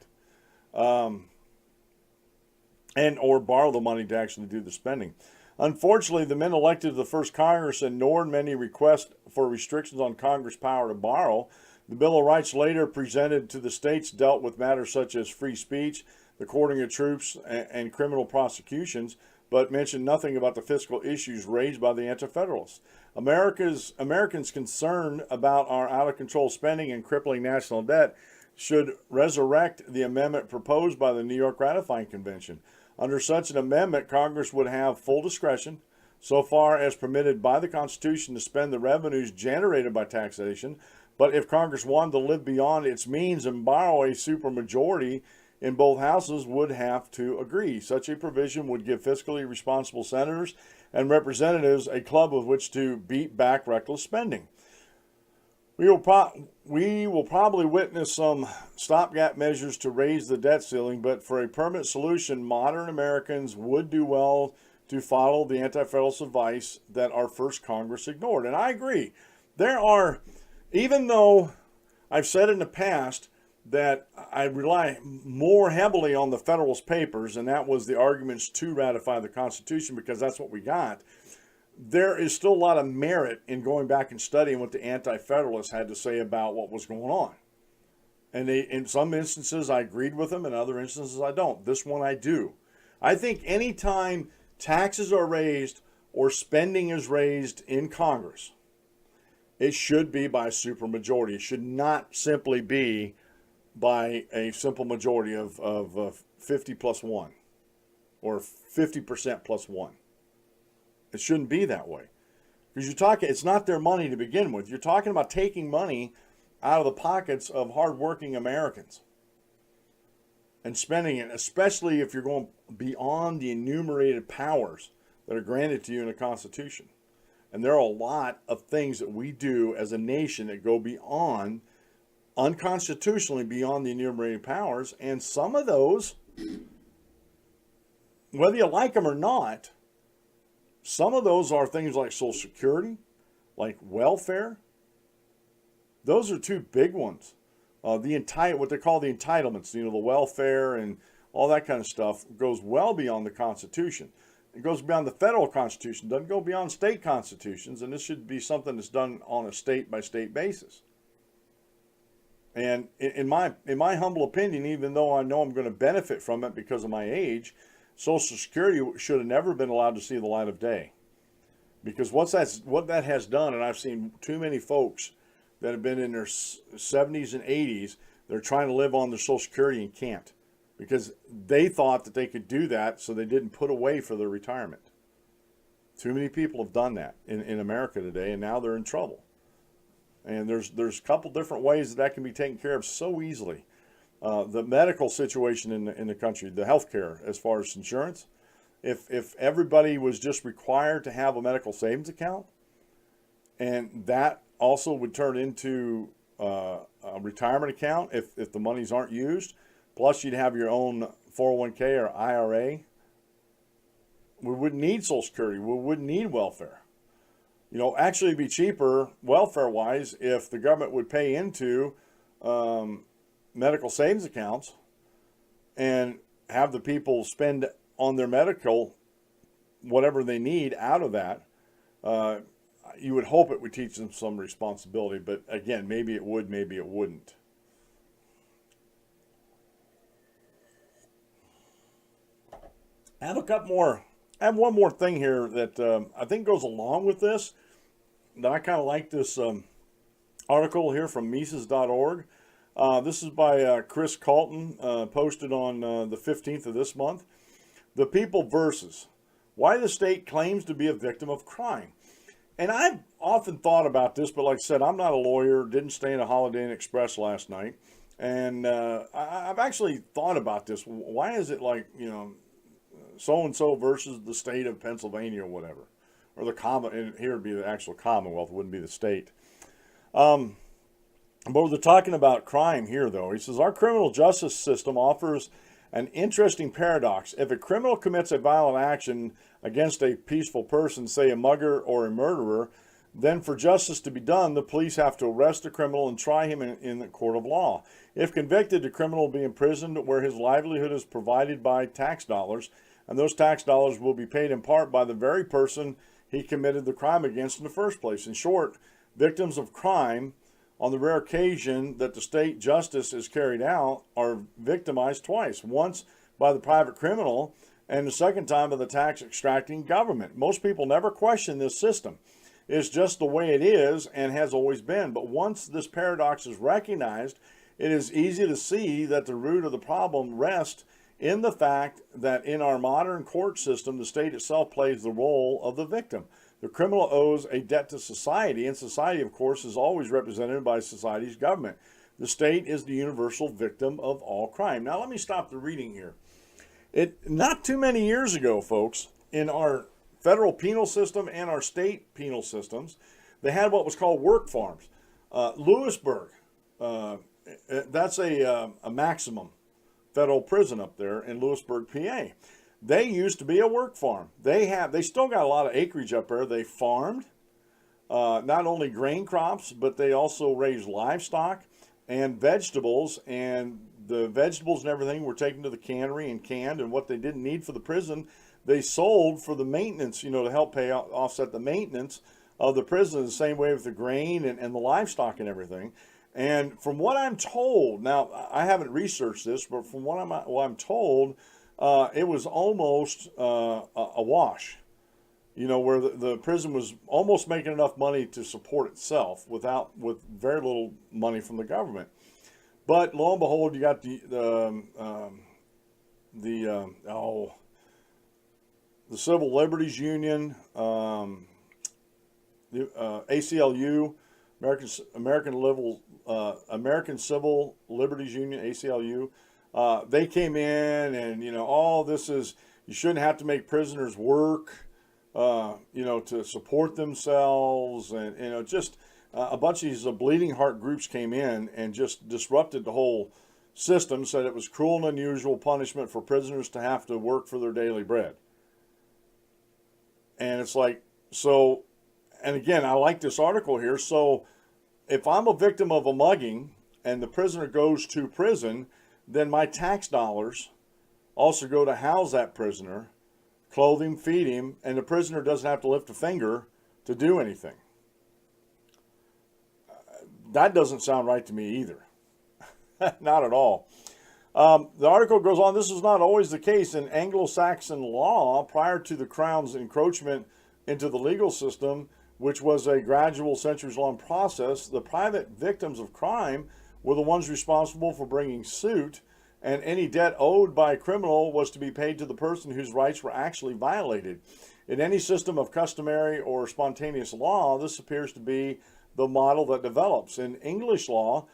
and or borrow the money to actually do the spending. Unfortunately, the men elected to the first Congress ignored many requests for restrictions on Congress' power to borrow. The Bill of Rights later presented to the states dealt with matters such as free speech, the quartering of troops, and criminal prosecutions, but mentioned nothing about the fiscal issues raised by the Anti-Federalists. Americans concerned about our out-of-control spending and crippling national debt should resurrect the amendment proposed by the New York Ratifying Convention. Under such an amendment, Congress would have full discretion, so far as permitted by the Constitution, to spend the revenues generated by taxation. But if Congress wanted to live beyond its means and borrow, a supermajority in both houses would have to agree. Such a provision would give fiscally responsible senators and representatives a club with which to beat back reckless spending. We will probably witness some stopgap measures to raise the debt ceiling, but for a permanent solution, modern Americans would do well to follow the Anti-Federalist advice that our first Congress ignored. And I agree. Even though I've said in the past that I rely more heavily on the Federalist Papers, and that was the arguments to ratify the Constitution because that's what we got, there is still a lot of merit in going back and studying what the Anti-Federalists had to say about what was going on. And in some instances, I agreed with them. In other instances, I don't. This one I do. I think anytime taxes are raised or spending is raised in Congress, it should be by a supermajority. It should not simply be by a simple majority of 50 plus 1 or 50% plus 1. It shouldn't be that way. Because it's not their money to begin with. You're talking about taking money out of the pockets of hardworking Americans and spending it, especially if you're going beyond the enumerated powers that are granted to you in the Constitution. And there are a lot of things that we do as a nation that go beyond, unconstitutionally beyond the enumerated powers. And some of those, whether you like them or not, some of those are things like Social Security, like welfare. Those are two big ones. What they call the entitlements, the welfare and all that kind of stuff goes well beyond the Constitution. It goes beyond the federal Constitution, doesn't go beyond state constitutions, and this should be something that's done on a state-by-state basis. And in my humble opinion, even though I know I'm going to benefit from it because of my age, Social Security should have never been allowed to see the light of day. Because what that has done, and I've seen too many folks that have been in their 70s and 80s, they're trying to live on their Social Security and can't, because they thought that they could do that, so they didn't put away for their retirement. Too many people have done that in America today, and now they're in trouble. And there's a couple different ways that can be taken care of so easily. The medical situation in the country, the health care as far as insurance, if everybody was just required to have a medical savings account, and that also would turn into a retirement account if the monies aren't used, plus you'd have your own 401k or IRA, we wouldn't need Social Security. We wouldn't need welfare. You know, actually it'd be cheaper welfare-wise if the government would pay into medical savings accounts and have the people spend on their medical whatever they need out of that. You would hope it would teach them some responsibility, but again, maybe it would, maybe it wouldn't. I have one more thing here that I think goes along with this. That I kind of like this article here from Mises.org. This is by Chris Calton, posted on the 15th of this month. The People versus Why the State Claims to be a Victim of Crime. And I've often thought about this, but like I said, I'm not a lawyer, didn't stay in a Holiday Inn Express last night. And I've actually thought about this. Why is it like, you know, so-and-so versus the state of Pennsylvania or whatever? Or the and here would be the actual Commonwealth, it wouldn't be the state. But we're talking about crime here, though. He says, our criminal justice system offers an interesting paradox. If a criminal commits a violent action against a peaceful person, say a mugger or a murderer, then for justice to be done, the police have to arrest the criminal and try him in the court of law. If convicted, the criminal will be imprisoned where his livelihood is provided by tax dollars, and those tax dollars will be paid in part by the very person he committed the crime against in the first place. In short, victims of crime, on the rare occasion that the state justice is carried out, are victimized twice. Once by the private criminal, and the second time by the tax extracting government. Most people never question this system. It's just the way it is and has always been. But once this paradox is recognized, it is easy to see that the root of the problem rests in the fact that in our modern court system, the state itself plays the role of the victim. The criminal owes a debt to society, and society, of course, is always represented by society's government. The state is the universal victim of all crime. Now, let me stop the reading here. Not too many years ago, folks, in our federal penal system and our state penal systems, they had what was called work farms. Lewisburg, that's a maximum federal prison up there in Lewisburg, PA. They used to be a work farm. They still got a lot of acreage up there. They farmed not only grain crops, but they also raised livestock and vegetables. And the vegetables and everything were taken to the cannery and canned. And what they didn't need for the prison, they sold for the maintenance, you know, to help offset the maintenance of the prison. The same way with the grain and the livestock and everything. And from what I'm told, now I haven't researched this, but from what I'm told, it was almost a wash, you know, where the prison was almost making enough money to support itself with very little money from the government. But lo and behold, you got the Civil Liberties Union, the ACLU, American Civil Liberties Union, ACLU. They came in and, you know, you shouldn't have to make prisoners work, you know, to support themselves. And, you know, just a bunch of these bleeding heart groups came in and just disrupted the whole system, said it was cruel and unusual punishment for prisoners to have to work for their daily bread. And it's like, so, and again, I like this article here. So if I'm a victim of a mugging and the prisoner goes to prison, then my tax dollars also go to house that prisoner, clothe him, feed him, and the prisoner doesn't have to lift a finger to do anything. That doesn't sound right to me either. Not at all. The article goes on, this was not always the case. In Anglo-Saxon law, prior to the Crown's encroachment into the legal system, which was a gradual centuries-long process, the private victims of crime were the ones responsible for bringing suit, and any debt owed by a criminal was to be paid to the person whose rights were actually violated. In any system of customary or spontaneous law, this appears to be the model that develops. In English law,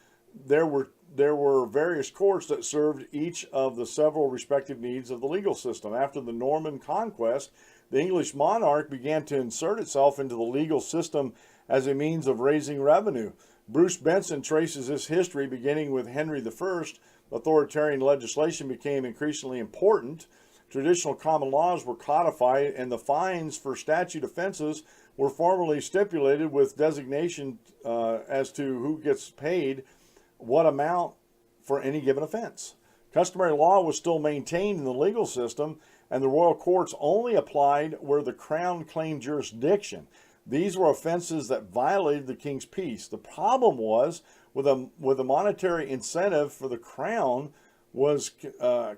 there were various courts that served each of the several respective needs of the legal system. After the Norman conquest, the English monarch began to insert itself into the legal system as a means of raising revenue. Bruce Benson traces this history beginning with Henry I. Authoritarian legislation became increasingly important. Traditional common laws were codified, and the fines for statute offenses were formally stipulated with designation as to who gets paid what amount for any given offense. Customary law was still maintained in the legal system, and the royal courts only applied where the crown claimed jurisdiction. These were offenses that violated the king's peace. The problem was with a monetary incentive for the crown was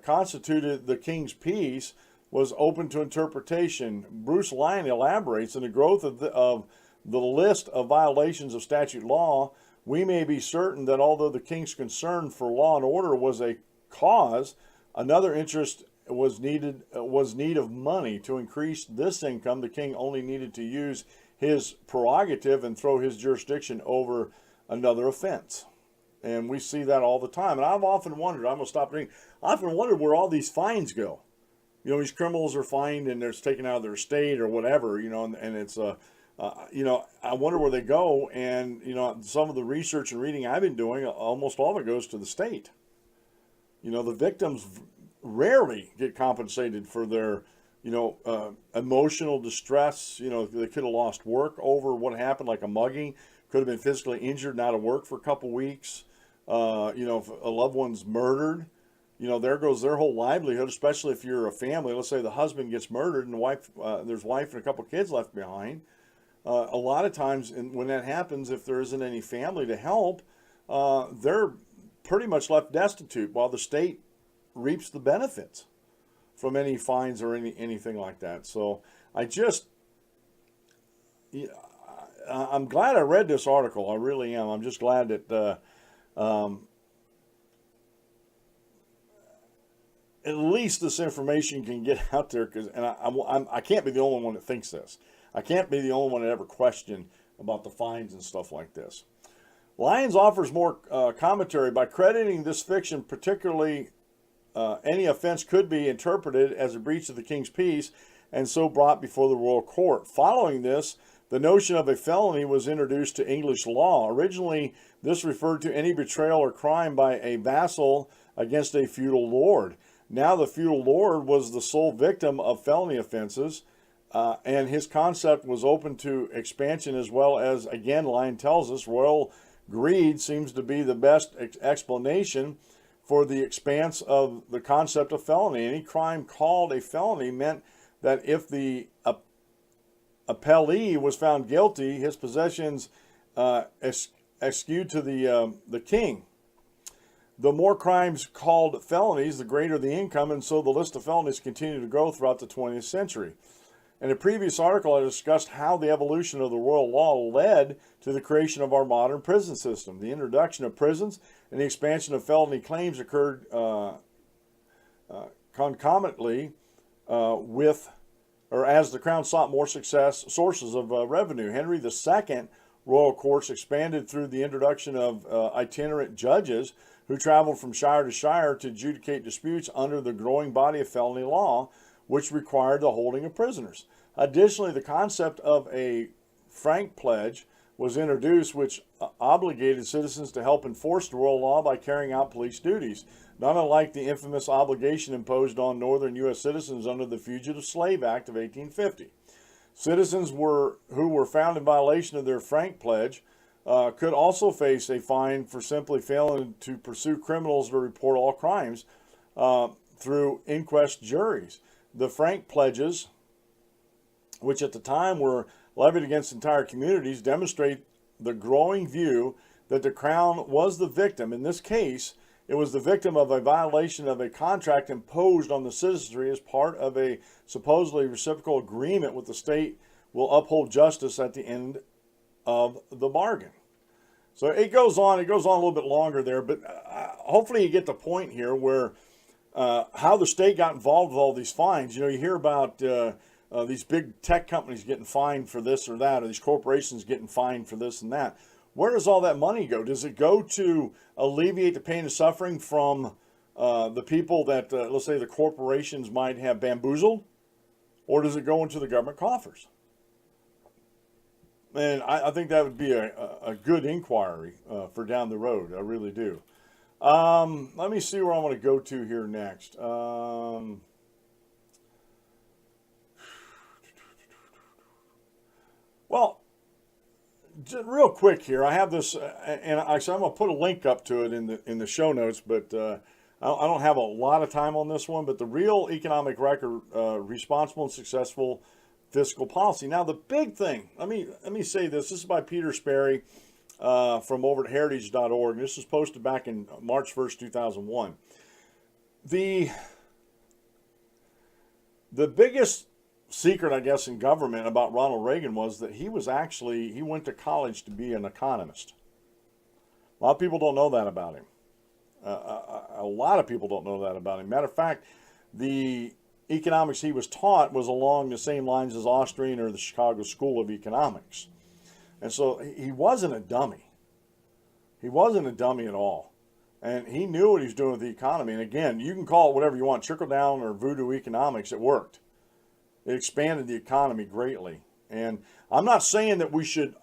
constituted the king's peace was open to interpretation. Bruce Lyon elaborates, in the growth of the list of violations of statute law, we may be certain that although the king's concern for law and order was a cause, another interest was need of money. To increase this income, the king only needed to use his prerogative and throw his jurisdiction over another offense. And we see that all the time. And I've often wondered, I'm going to stop reading, I often wondered where all these fines go. You know, these criminals are fined and they're taken out of their estate or whatever, you know, and it's you know, I wonder where they go. And, you know, some of the research and reading I've been doing, almost all of it goes to the state. You know, the victims rarely get compensated for their, you know, emotional distress. You know, they could have lost work over what happened, like a mugging, could have been physically injured and out of work for a couple weeks. You know, if a loved one's murdered, you know, there goes their whole livelihood, especially if you're a family. Let's say the husband gets murdered and the wife, there's wife and a couple kids left behind. A lot of times when that happens, if there isn't any family to help, they're pretty much left destitute while the state reaps the benefits from any fines or anything like that. So I'm glad I read this article. I really am. I'm just glad that at least this information can get out there, and I can't be the only one that thinks this. I can't be the only one that ever questioned about the fines and stuff like this. Lyons offers more commentary by crediting this fiction, particularly any offense could be interpreted as a breach of the king's peace and so brought before the royal court. Following this, the notion of a felony was introduced to English law. Originally, this referred to any betrayal or crime by a vassal against a feudal lord. Now the feudal lord was the sole victim of felony offenses, and his concept was open to expansion as well as, again, Lyon tells us, royal greed seems to be the best explanation for the expanse of the concept of felony. Any crime called a felony meant that if the appellee was found guilty, his possessions eschewed to the king. The more crimes called felonies, the greater the income, and so the list of felonies continued to grow throughout the 20th century. In a previous article, I discussed how the evolution of the royal law led to the creation of our modern prison system. The introduction of prisons and the expansion of felony claims occurred concomitantly as the crown sought more sources of revenue. Henry II royal courts expanded through the introduction of itinerant judges who traveled from shire to shire to adjudicate disputes under the growing body of felony law, which required the holding of prisoners. Additionally, the concept of a frank pledge was introduced, which obligated citizens to help enforce the royal law by carrying out police duties, not unlike the infamous obligation imposed on northern U.S. citizens under the Fugitive Slave Act of 1850. Citizens who were found in violation of their frank pledge could also face a fine for simply failing to pursue criminals or report all crimes through inquest juries. The frank pledges, which at the time were levied against entire communities, demonstrate the growing view that the crown was the victim, in this case, It was the victim of a violation of a contract imposed on the citizenry as part of a supposedly reciprocal agreement with the state will uphold justice at the end of the bargain. So it goes on. It goes on a little bit longer there, but hopefully you get the point here where how the state got involved with all these fines. You know, you hear about these big tech companies getting fined for this or that, or these corporations getting fined for this and that. Where does all that money go? Does it go to alleviate the pain and suffering from the people that, let's say, the corporations might have bamboozled? Or does it go into the government coffers? And I think that would be a good inquiry for down the road. I really do. Let me see where I want to go to here next. Well, just real quick here, I have this, and actually I'm going to put a link up to it in the show notes, but I don't have a lot of time on this one. But the real economic record, responsible and successful fiscal policy. Now, the big thing, let me say this. This is by Peter Sperry from over at heritage.org. This was posted back in March 1st, 2001. The biggest secret, I guess, in government about Ronald Reagan was that he went to college to be an economist. A lot of people don't know that about him. A lot of people don't know that about him. Matter of fact, the economics he was taught was along the same lines as Austrian or the Chicago School of Economics. And so he wasn't a dummy. He wasn't a dummy at all. And he knew what he was doing with the economy. And again, you can call it whatever you want, trickle down or voodoo economics. It worked. It expanded the economy greatly. And I'm not saying that we should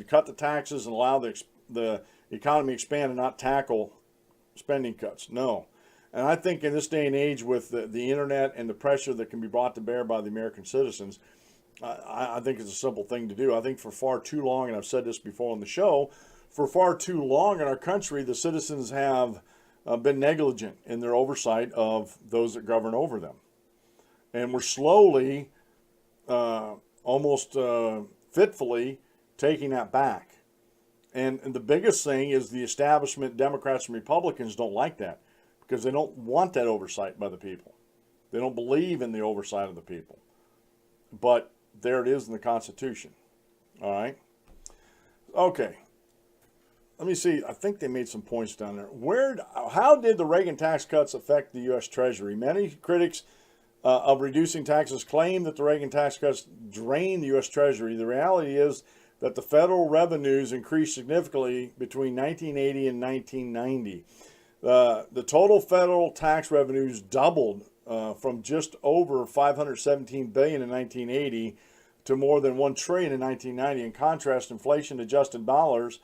cut the taxes and allow the economy expand and not tackle spending cuts. No. And I think in this day and age with the internet and the pressure that can be brought to bear by the American citizens, I think it's a simple thing to do. I think for far too long, and I've said this before on the show, for far too long in our country, the citizens have been negligent in their oversight of those that govern over them. And we're slowly, almost fitfully, taking that back. And the biggest thing is the establishment, Democrats and Republicans, don't like that because they don't want that oversight by the people. They don't believe in the oversight of the people. But there it is in the Constitution. All right? Okay. Let me see. I think they made some points down there. How did the Reagan tax cuts affect the U.S. Treasury? Many critics of reducing taxes claim that the Reagan tax cuts drained the U.S. Treasury. The reality is that the federal revenues increased significantly between 1980 and 1990. The total federal tax revenues doubled from just over $517 billion in 1980 to more than $1 trillion in 1990. In contrast, inflation-adjusted dollars,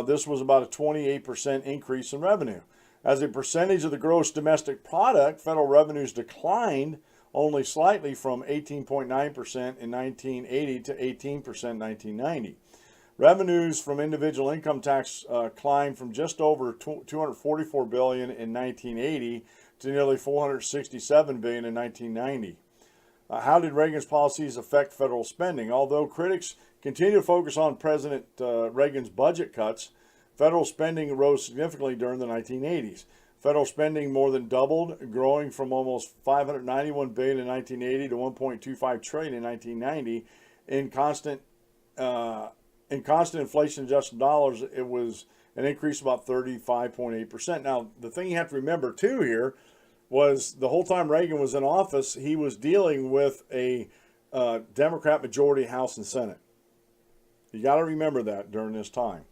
this was about a 28% increase in revenue. As a percentage of the gross domestic product, federal revenues declined only slightly from 18.9% in 1980 to 18% in 1990. Revenues from individual income tax climbed from just over $244 billion in 1980 to nearly $467 billion in 1990. How did Reagan's policies affect federal spending? Although critics continue to focus on President Reagan's budget cuts, federal spending rose significantly during the 1980s. Federal spending more than doubled, growing from almost $591 billion in 1980 to $1.25 trillion in 1990. In constant inflation-adjusted dollars, it was an increase of about 35.8%. Now, the thing you have to remember, too, here was the whole time Reagan was in office, he was dealing with a Democrat majority House and Senate. You got to remember that during this time.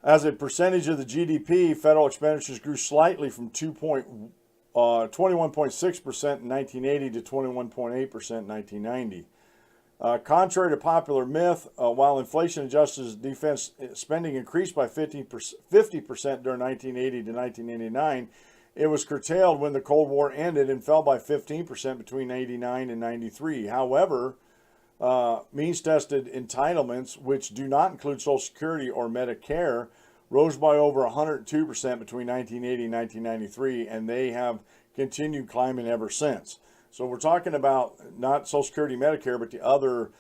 As a percentage of the GDP, federal expenditures grew slightly from 21.6% in 1980 to 21.8% in 1990. Contrary to popular myth, while inflation-adjusted defense spending increased by 50% during 1980 to 1989, it was curtailed when the Cold War ended and fell by 15% between 89 and 93. However, means-tested entitlements, which do not include Social Security or Medicare, rose by over 102% between 1980 and 1993, and they have continued climbing ever since. So we're talking about not Social Security, Medicare, but the other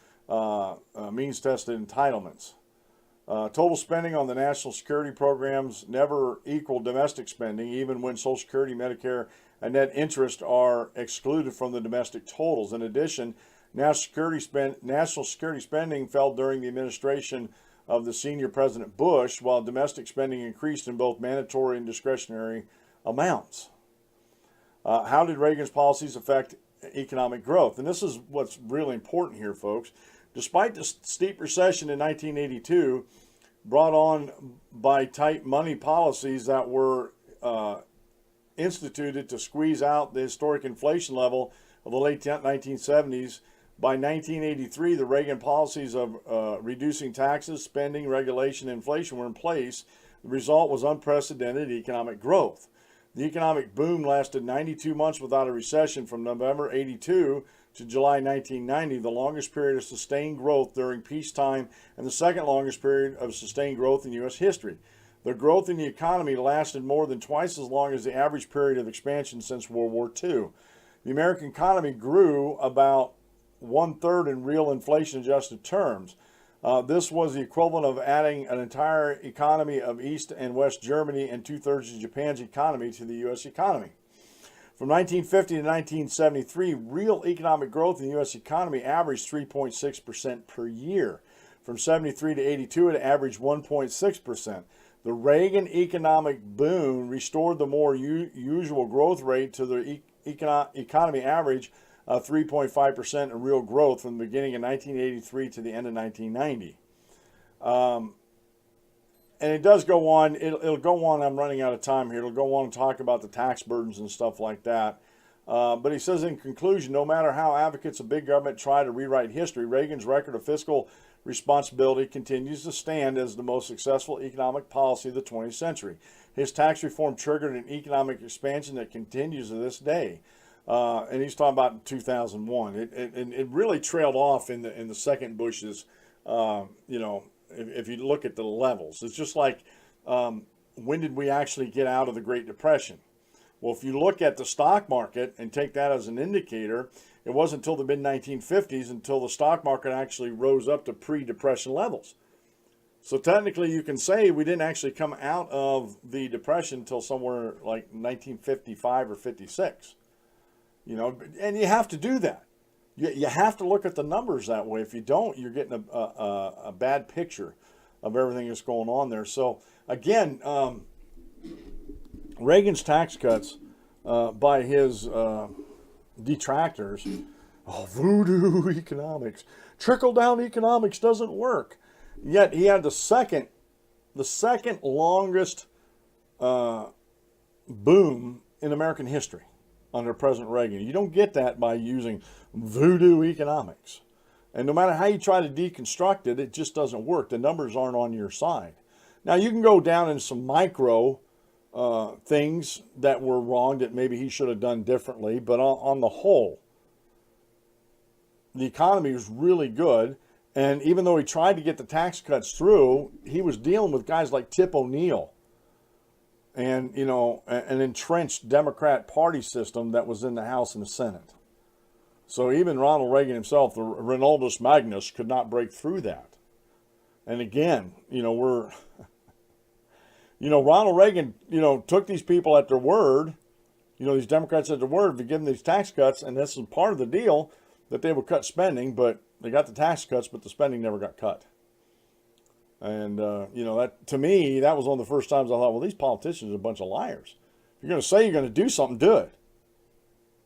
means-tested entitlements. Total spending on the national security programs never equal domestic spending, even when Social Security, Medicare, and net interest are excluded from the domestic totals. In addition, national security spending fell during the administration of the senior President Bush, while domestic spending increased in both mandatory and discretionary amounts. How did Reagan's policies affect economic growth? And this is what's really important here, folks. Despite the steep recession in 1982, brought on by tight money policies that were instituted to squeeze out the historic inflation level of the late 1970s, by 1983, the Reagan policies of reducing taxes, spending, regulation, and inflation were in place. The result was unprecedented economic growth. The economic boom lasted 92 months without a recession from November 82 to July 1990, the longest period of sustained growth during peacetime and the second longest period of sustained growth in U.S. history. The growth in the economy lasted more than twice as long as the average period of expansion since World War II. The American economy grew about 1/3 in real inflation-adjusted terms. This was the equivalent of adding an entire economy of East and West Germany and 2/3 of Japan's economy to the U.S. economy. From 1950 to 1973, real economic growth in the U.S. economy averaged 3.6% per year. From 73 to 82, it averaged 1.6%. The Reagan economic boom restored the more usual growth rate to the economy average of 3.5% in real growth from the beginning of 1983 to the end of 1990. And it does go on. It'll go on. I'm running out of time here. It'll go on and talk about the tax burdens and stuff like that. But he says in conclusion, no matter how advocates of big government try to rewrite history, Reagan's record of fiscal responsibility continues to stand as the most successful economic policy of the 20th century. His tax reform triggered an economic expansion that continues to this day. And he's talking about in 2001. It really trailed off in the second Bush's, if you look at the levels. It's just like, when did we actually get out of the Great Depression? Well, if you look at the stock market and take that as an indicator, it wasn't until the mid-1950s until the stock market actually rose up to pre-Depression levels. So technically you can say we didn't actually come out of the Depression until somewhere like 1955 or 56. And you have to do that. You have to look at the numbers that way. If you don't, you're getting a bad picture of everything that's going on there. So again, Reagan's tax cuts by his detractors, voodoo economics, trickle-down economics doesn't work. Yet he had the second longest boom in American history under President Reagan. You don't get that by using voodoo economics. And no matter how you try to deconstruct it, it just doesn't work. The numbers aren't on your side. Now, you can go down in some micro things that were wrong that maybe he should have done differently, but on the whole, the economy was really good. And even though he tried to get the tax cuts through, he was dealing with guys like Tip O'Neill and, an entrenched Democrat party system that was in the House and the Senate. So even Ronald Reagan himself, the Renaldus Magnus, could not break through that. And again, Ronald Reagan, took these people at their word, these Democrats at their word to give them these tax cuts. And this is part of the deal, that they would cut spending, but they got the tax cuts, but the spending never got cut. And, that to me, that was one of the first times I thought, well, these politicians are a bunch of liars. If you're going to say you're going to do something, do it.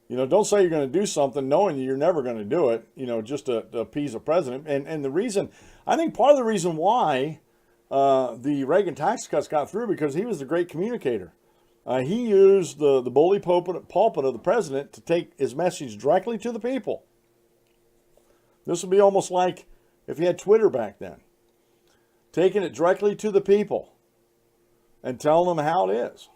Don't say you're going to do something knowing you're never going to do it, just to appease the president. And the reason, I think part of the reason why the Reagan tax cuts got through, because he was the great communicator. He used the bully pulpit of the president to take his message directly to the people. This would be almost like if he had Twitter back then. Taking it directly to the people and telling them how it is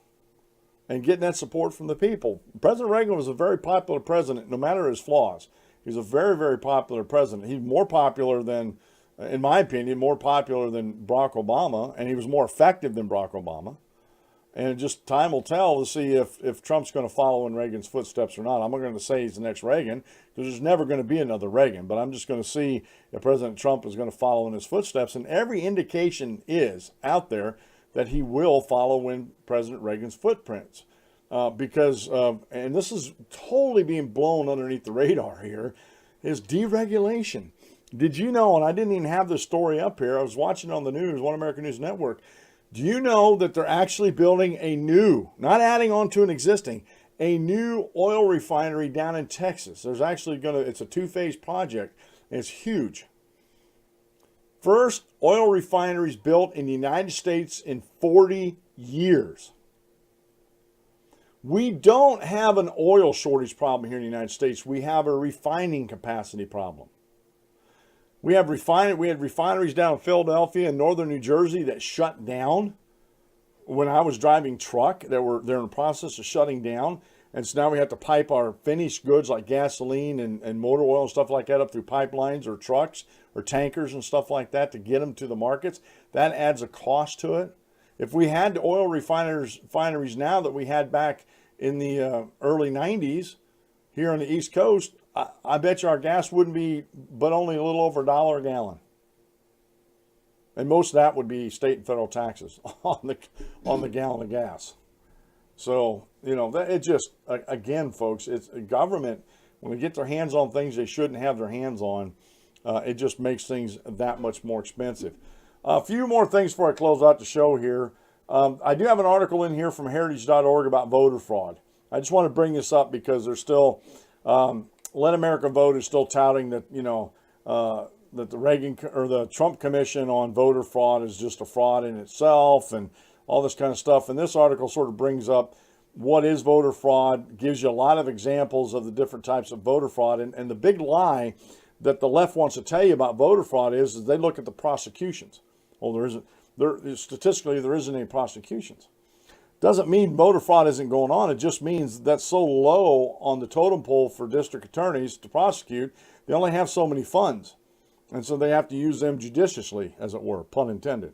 and getting that support from the people. President Reagan was a very popular president, no matter his flaws. He was a very, very popular president. He's more popular than, in my opinion, more popular than Barack Obama, and he was more effective than Barack Obama. And just time will tell to see if Trump's going to follow in Reagan's footsteps or not. I'm not going to say he's the next Reagan, because there's never going to be another Reagan. But I'm just going to see if President Trump is going to follow in his footsteps. And every indication is out there that he will follow in President Reagan's footprints. Because, and this is totally being blown underneath the radar here, is deregulation. Did you know, and I didn't even have this story up here, I was watching on the news, One American News Network. Do you know that they're actually building a new, not adding on to an existing, a new oil refinery down in Texas? There's actually it's a two-phase project, and it's huge. First oil refineries built in the United States in 40 years. We don't have an oil shortage problem here in the United States. We have a refining capacity problem. We had refineries down in Philadelphia and northern New Jersey that shut down when I was driving truck. They're in the process of shutting down. And so now we have to pipe our finished goods like gasoline and motor oil and stuff like that up through pipelines or trucks or tankers and stuff like that to get them to the markets. That adds a cost to it. If we had the oil refineries now that we had back in the early 90s here on the East Coast, I bet you our gas wouldn't be but only a little over $1 a gallon. And most of that would be state and federal taxes on the gallon of gas. So, you know, it just, again, folks, it's government, when they get their hands on things they shouldn't have their hands on, it just makes things that much more expensive. A few more things before I close out the show here. I do have an article in here from heritage.org about voter fraud. I just want to bring this up because there's still, Let America Vote is still touting that, you know, that the Reagan or the Trump Commission on voter fraud is just a fraud in itself and all this kind of stuff. And this article sort of brings up what is voter fraud, gives you a lot of examples of the different types of voter fraud. And the big lie that the left wants to tell you about voter fraud is they look at the prosecutions. Well, statistically, there isn't any prosecutions. Doesn't mean voter fraud isn't going on. It just means that's so low on the totem pole for district attorneys to prosecute. They only have so many funds. And so they have to use them judiciously, as it were, pun intended.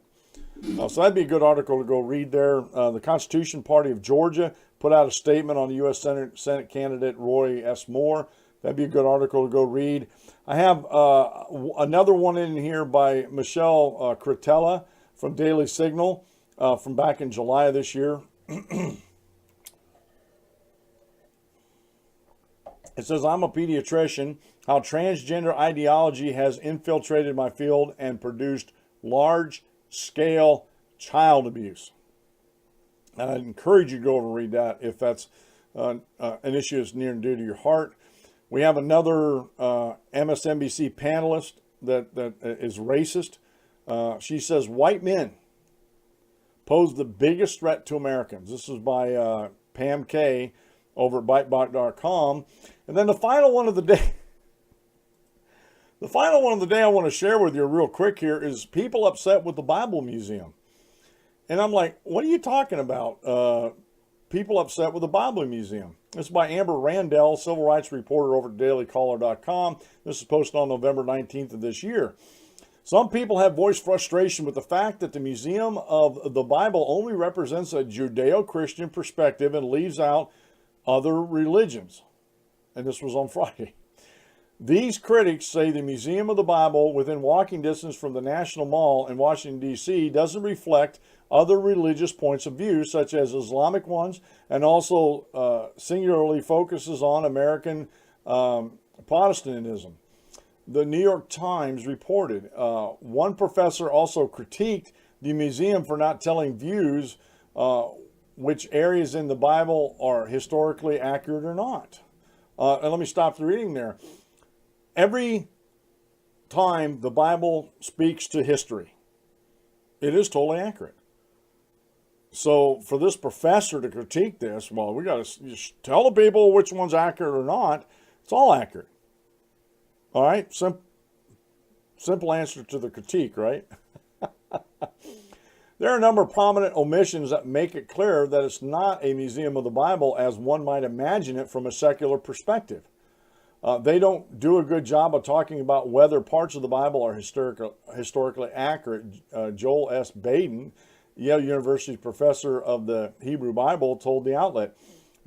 So that'd be a good article to go read there. The Constitution Party of Georgia put out a statement on the U.S. Senate candidate Roy S. Moore. That'd be a good article to go read. I have another one in here by Michelle Cretella from Daily Signal from back in July of this year. It says, I'm a pediatrician, how transgender ideology has infiltrated my field and produced large-scale child abuse. And I'd encourage you to go over and read that if that's an issue that's near and dear to your heart. We have another MSNBC panelist that is racist. She says, white men pose the biggest threat to Americans. This is by Pam K over at bitebot.com. And then the final one of the day, I want to share with you real quick here is people upset with the Bible Museum. And I'm like, what are you talking about? People upset with the Bible Museum. This is by Amber Randell, civil rights reporter over at dailycaller.com. This is posted on November 19th of this year. Some people have voiced frustration with the fact that the Museum of the Bible only represents a Judeo-Christian perspective and leaves out other religions. And this was on Friday. These critics say the Museum of the Bible, within walking distance from the National Mall in Washington, D.C., doesn't reflect other religious points of view, such as Islamic ones, and also singularly focuses on American Protestantism. The New York Times reported one professor also critiqued the museum for not telling views which areas in the Bible are historically accurate or not. And let me stop the reading there. Every time the Bible speaks to history, it is totally accurate. So for this professor to critique this, well, we got to just tell the people which one's accurate or not. It's all accurate. All right? Simple answer to the critique, right? There are a number of prominent omissions that make it clear that it's not a museum of the Bible as one might imagine it from a secular perspective. They don't do a good job of talking about whether parts of the Bible are historically accurate. Joel S. Baden Yale University professor of the Hebrew Bible, told the outlet.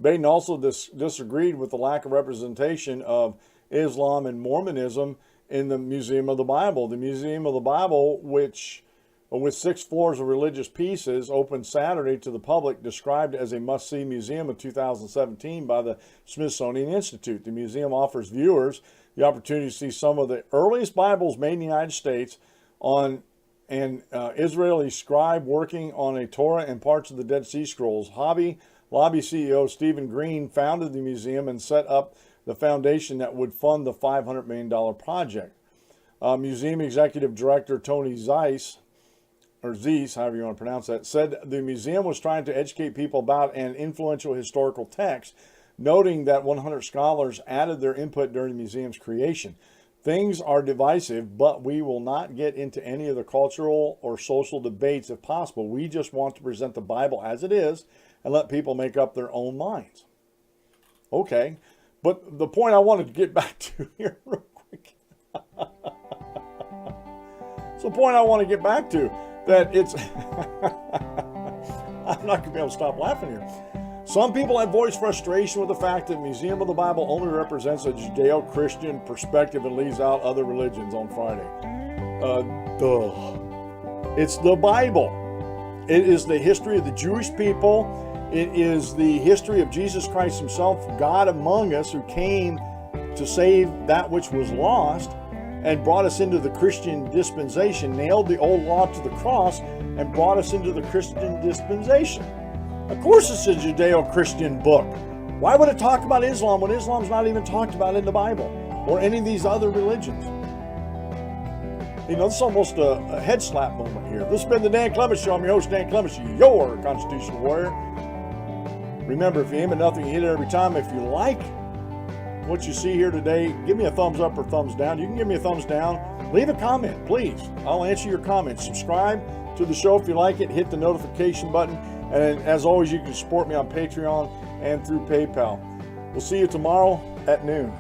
Baden also disagreed with the lack of representation of Islam and Mormonism in the Museum of the Bible. The Museum of the Bible, which with 6 floors of religious pieces, opened Saturday to the public, described as a must-see museum in 2017 by the Smithsonian Institute. The museum offers viewers the opportunity to see some of the earliest Bibles made in the United States, on an Israeli scribe working on a Torah and parts of the Dead Sea Scrolls. Hobby Lobby CEO Stephen Green founded the museum and set up the foundation that would fund the $500 million project. Museum Executive Director Tony Zeiss, or Zeiss, however you want to pronounce that, said the museum was trying to educate people about an influential historical text, noting that 100 scholars added their input during the museum's creation. Things are divisive, but we will not get into any of the cultural or social debates if possible. We just want to present the Bible as it is and let people make up their own minds. Okay, but the point I wanted to get back to here real quick. It's the point I want to get back to, that it's... I'm not going to be able to stop laughing here. Some people have voiced frustration with the fact that the Museum of the Bible only represents a Judeo-Christian perspective and leaves out other religions on Friday. It's the Bible. It is the history of the Jewish people. It is the history of Jesus Christ himself, God among us, who came to save that which was lost and brought us into the Christian dispensation, nailed the old law to the cross, and brought us into the Christian dispensation. Of course it's a Judeo-Christian book. Why would it talk about Islam when Islam's not even talked about in the Bible or any of these other religions? You know, this is almost a head slap moment here. This has been the Dan Clements Show. I'm your host, Dan Clements, your constitutional warrior. Remember, if you aim at nothing, you hit it every time. If you like what you see here today, give me a thumbs up or thumbs down. You can give me a thumbs down. Leave a comment, please. I'll answer your comments. Subscribe to the show if you like it. Hit the notification button. And as always, you can support me on Patreon and through PayPal. We'll see you tomorrow at noon.